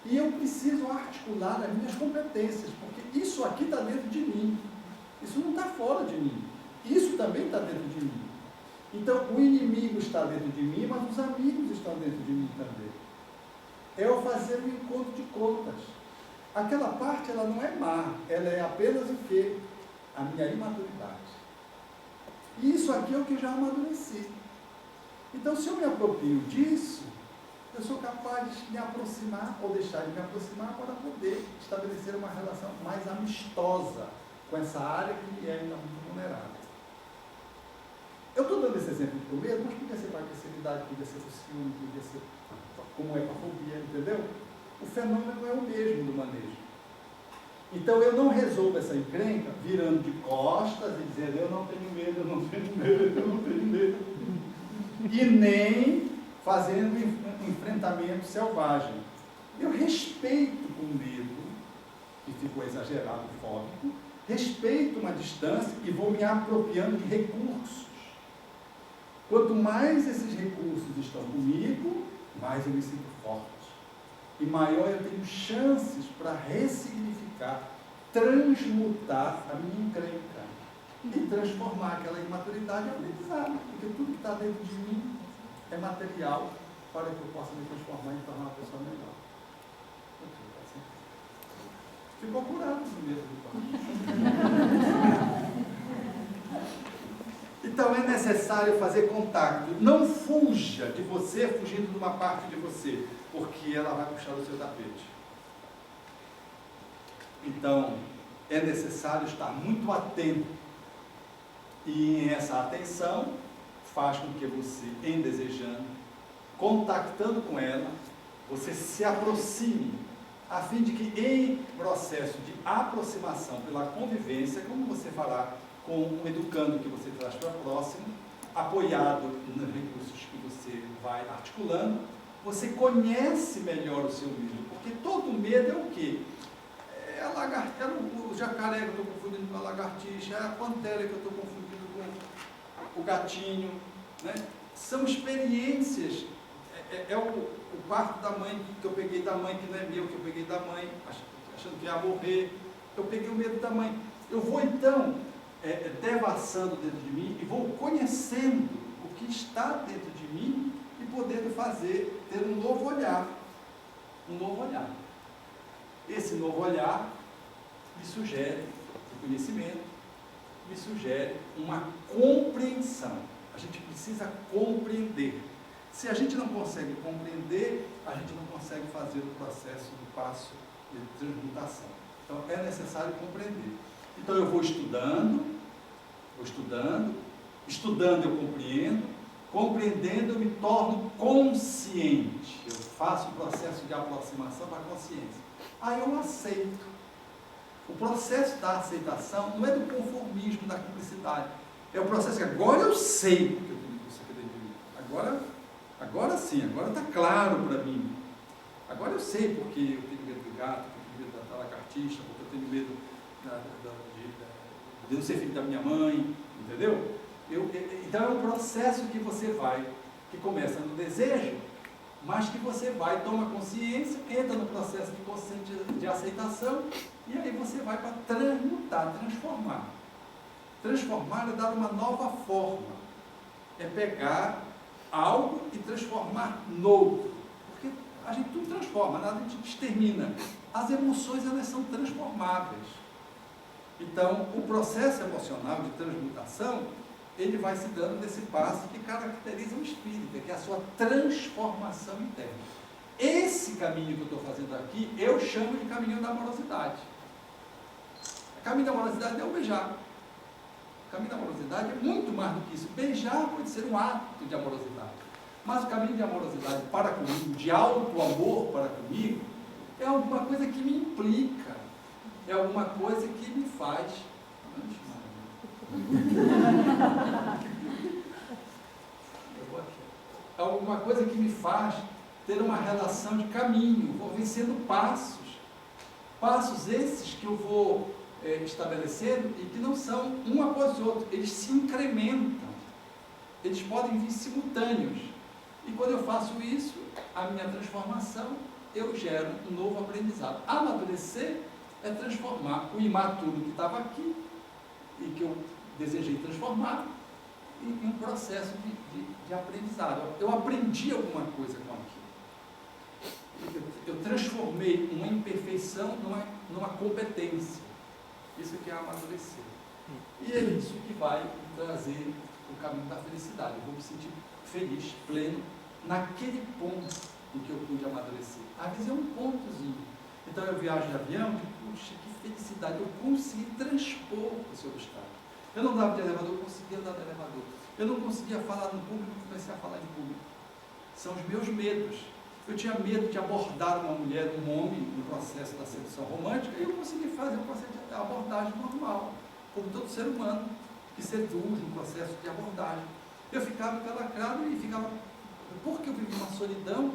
Speaker 5: E eu preciso articular as minhas competências, porque isso aqui está dentro de mim. Isso não está fora de mim. Isso também está dentro de mim. Então, o inimigo está dentro de mim, mas os amigos estão dentro de mim também. É eu fazer um encontro de contas. Aquela parte, ela não é má, ela é apenas o quê? A minha imaturidade. E isso aqui é o que eu já amadureci. Então, se eu me aproprio disso, eu sou capaz de me aproximar ou deixar de me aproximar para poder estabelecer uma relação mais amistosa com essa área que me é ainda muito vulnerável. Eu estou dando esse exemplo do medo, mas podia ser para a agressividade, podia ser para o ciúme, podia ser como é para a fobia, entendeu? O fenômeno é o mesmo do manejo. Então eu não resolvo essa encrenca virando de costas e dizendo eu não tenho medo, eu não tenho medo, eu não tenho medo. E nem fazendo um enfrentamento selvagem. Eu respeito o medo, que ficou exagerado, fóbico, respeito uma distância e vou me apropriando de recursos. Quanto mais esses recursos estão comigo, mais eu me sinto forte. E maior eu tenho chances para ressignificar, transmutar a minha encrenca e transformar aquela imaturidade em aprendizado, porque tudo que está dentro de mim é material para que eu possa me transformar e tornar uma pessoa melhor. Ficou curado no medo do pai. Então é necessário fazer contato. Não fuja de você fugindo de uma parte de você, porque ela vai puxar o seu tapete. Então é necessário estar muito atento. E em essa atenção, faz com que você, em desejando, contactando com ela, você se aproxime, a fim de que em processo de aproximação pela convivência, como você fará com um educando que você traz para próximo, apoiado nos recursos que você vai articulando, você conhece melhor o seu medo, porque todo medo é o quê? É a lagartixa, é o jacaré que eu estou confundindo com a lagartixa, é a pantera que eu estou confundindo com o gatinho, né? São experiências, é o parto da mãe que eu peguei da mãe, que não é meu, que eu peguei da mãe, achando que ia morrer, eu peguei o medo da mãe. Eu vou então devassando dentro de mim e vou conhecendo o que está dentro de mim e podendo ter um novo olhar. Um novo olhar. Esse novo olhar me sugere o conhecimento, me sugere uma compreensão. A gente precisa compreender. Se a gente não consegue compreender, a gente não consegue fazer o processo do passo de transmutação. Então, é necessário compreender. Então, eu vou estudando eu compreendo, compreendendo eu me torno consciente. Eu faço o processo de aproximação para a consciência. Aí eu aceito. O processo da aceitação não é do conformismo, da cumplicidade. É o processo que agora eu sei que eu tenho isso aqui dentro de mim. Agora sim, agora está claro para mim. Agora eu sei porque eu tenho medo do gato, porque eu tenho medo da lagartixa, porque eu tenho medo de não ser filho da minha mãe, entendeu? Então é um processo que você vai, que começa no desejo, mas que você vai, toma consciência, entra no processo de aceitação, e aí você vai para transmutar, transformar. Transformar é dar uma nova forma, é pegar algo e transformar noutro, porque a gente tudo transforma, nada a gente extermina. As emoções, elas são transformáveis. Então, o processo emocional de transmutação, ele vai se dando nesse passo que caracteriza o espírito, que é a sua transformação interna. Esse caminho que eu estou fazendo aqui, eu chamo de caminho da amorosidade. O caminho da amorosidade é o beijar. O caminho da amorosidade é muito mais do que isso. Beijar pode ser um ato de amorosidade. Mas o caminho de amorosidade para comigo, de alto amor para comigo, é alguma coisa que me implica. É alguma coisa que me faz. É alguma coisa que me faz ter uma relação de caminho. Vou vencendo passos. Passos esses que eu vou estabelecendo e que não são um após o outro. Eles se incrementam. Eles podem vir simultâneos. E quando eu faço isso, a minha transformação, eu gero um novo aprendizado. Amadurecer é transformar o imaturo que estava aqui e que eu desejei transformar em um processo de aprendizado. Eu aprendi alguma coisa com aquilo. Eu transformei uma imperfeição numa competência. Isso que é amadurecer. E é isso que vai trazer o caminho da felicidade. Eu vou me sentir feliz, pleno, naquele ponto em que eu pude amadurecer. Às vezes é um pontozinho. Então eu viajo de avião e, puxa, que felicidade, eu consegui transpor esse obstáculo. Eu não dava de elevador, eu conseguia andar de elevador. Eu não conseguia falar no público, comecei a falar em público. São os meus medos. Eu tinha medo de abordar uma mulher, um homem, no processo da sedução romântica, e eu consegui fazer o processo de abordagem normal, como todo ser humano que seduz no processo de abordagem. Eu ficava encalacrado e ficava, porque eu vivi uma solidão,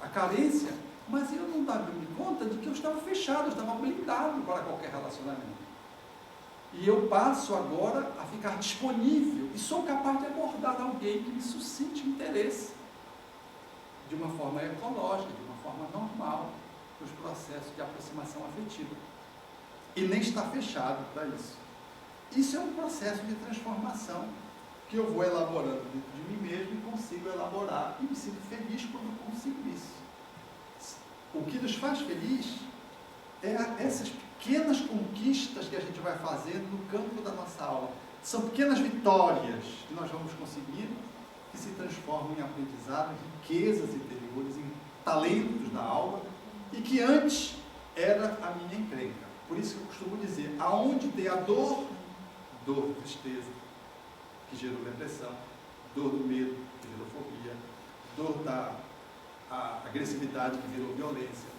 Speaker 5: a carência, mas eu não dava conta de que eu estava fechado, eu estava blindado para qualquer relacionamento. E eu passo agora a ficar disponível e sou capaz de abordar alguém que me suscite interesse de uma forma ecológica, de uma forma normal, nos processos de aproximação afetiva. E nem está fechado para isso. Isso é um processo de transformação que eu vou elaborando dentro de mim mesmo e consigo elaborar e me sinto feliz quando eu consigo isso. O que nos faz feliz é essas pequenas conquistas que a gente vai fazendo no campo da nossa alma. São pequenas vitórias que nós vamos conseguindo, que se transformam em aprendizado, em riquezas interiores, em talentos da alma, e que antes era a minha encrenca. Por isso que eu costumo dizer, aonde tem a dor, tristeza, que gerou depressão, dor do medo, que virou fobia, dor da agressividade, que virou violência,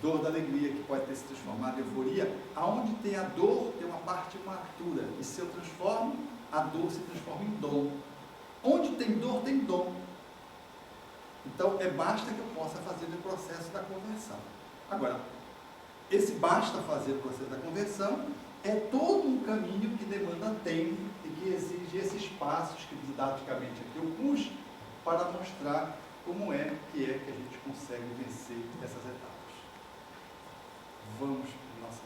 Speaker 5: dor da alegria, que pode ter se transformado em euforia. Aonde tem a dor, tem uma parte imatura, e se eu transformo, a dor se transforma em dom. Onde tem dor, tem dom. Então, basta que eu possa fazer o processo da conversão. Agora, esse basta fazer o processo da conversão é todo um caminho que demanda tempo e que exige esses passos que didaticamente aqui eu pus para mostrar como é que a gente consegue vencer essas etapas. Vamos para o nosso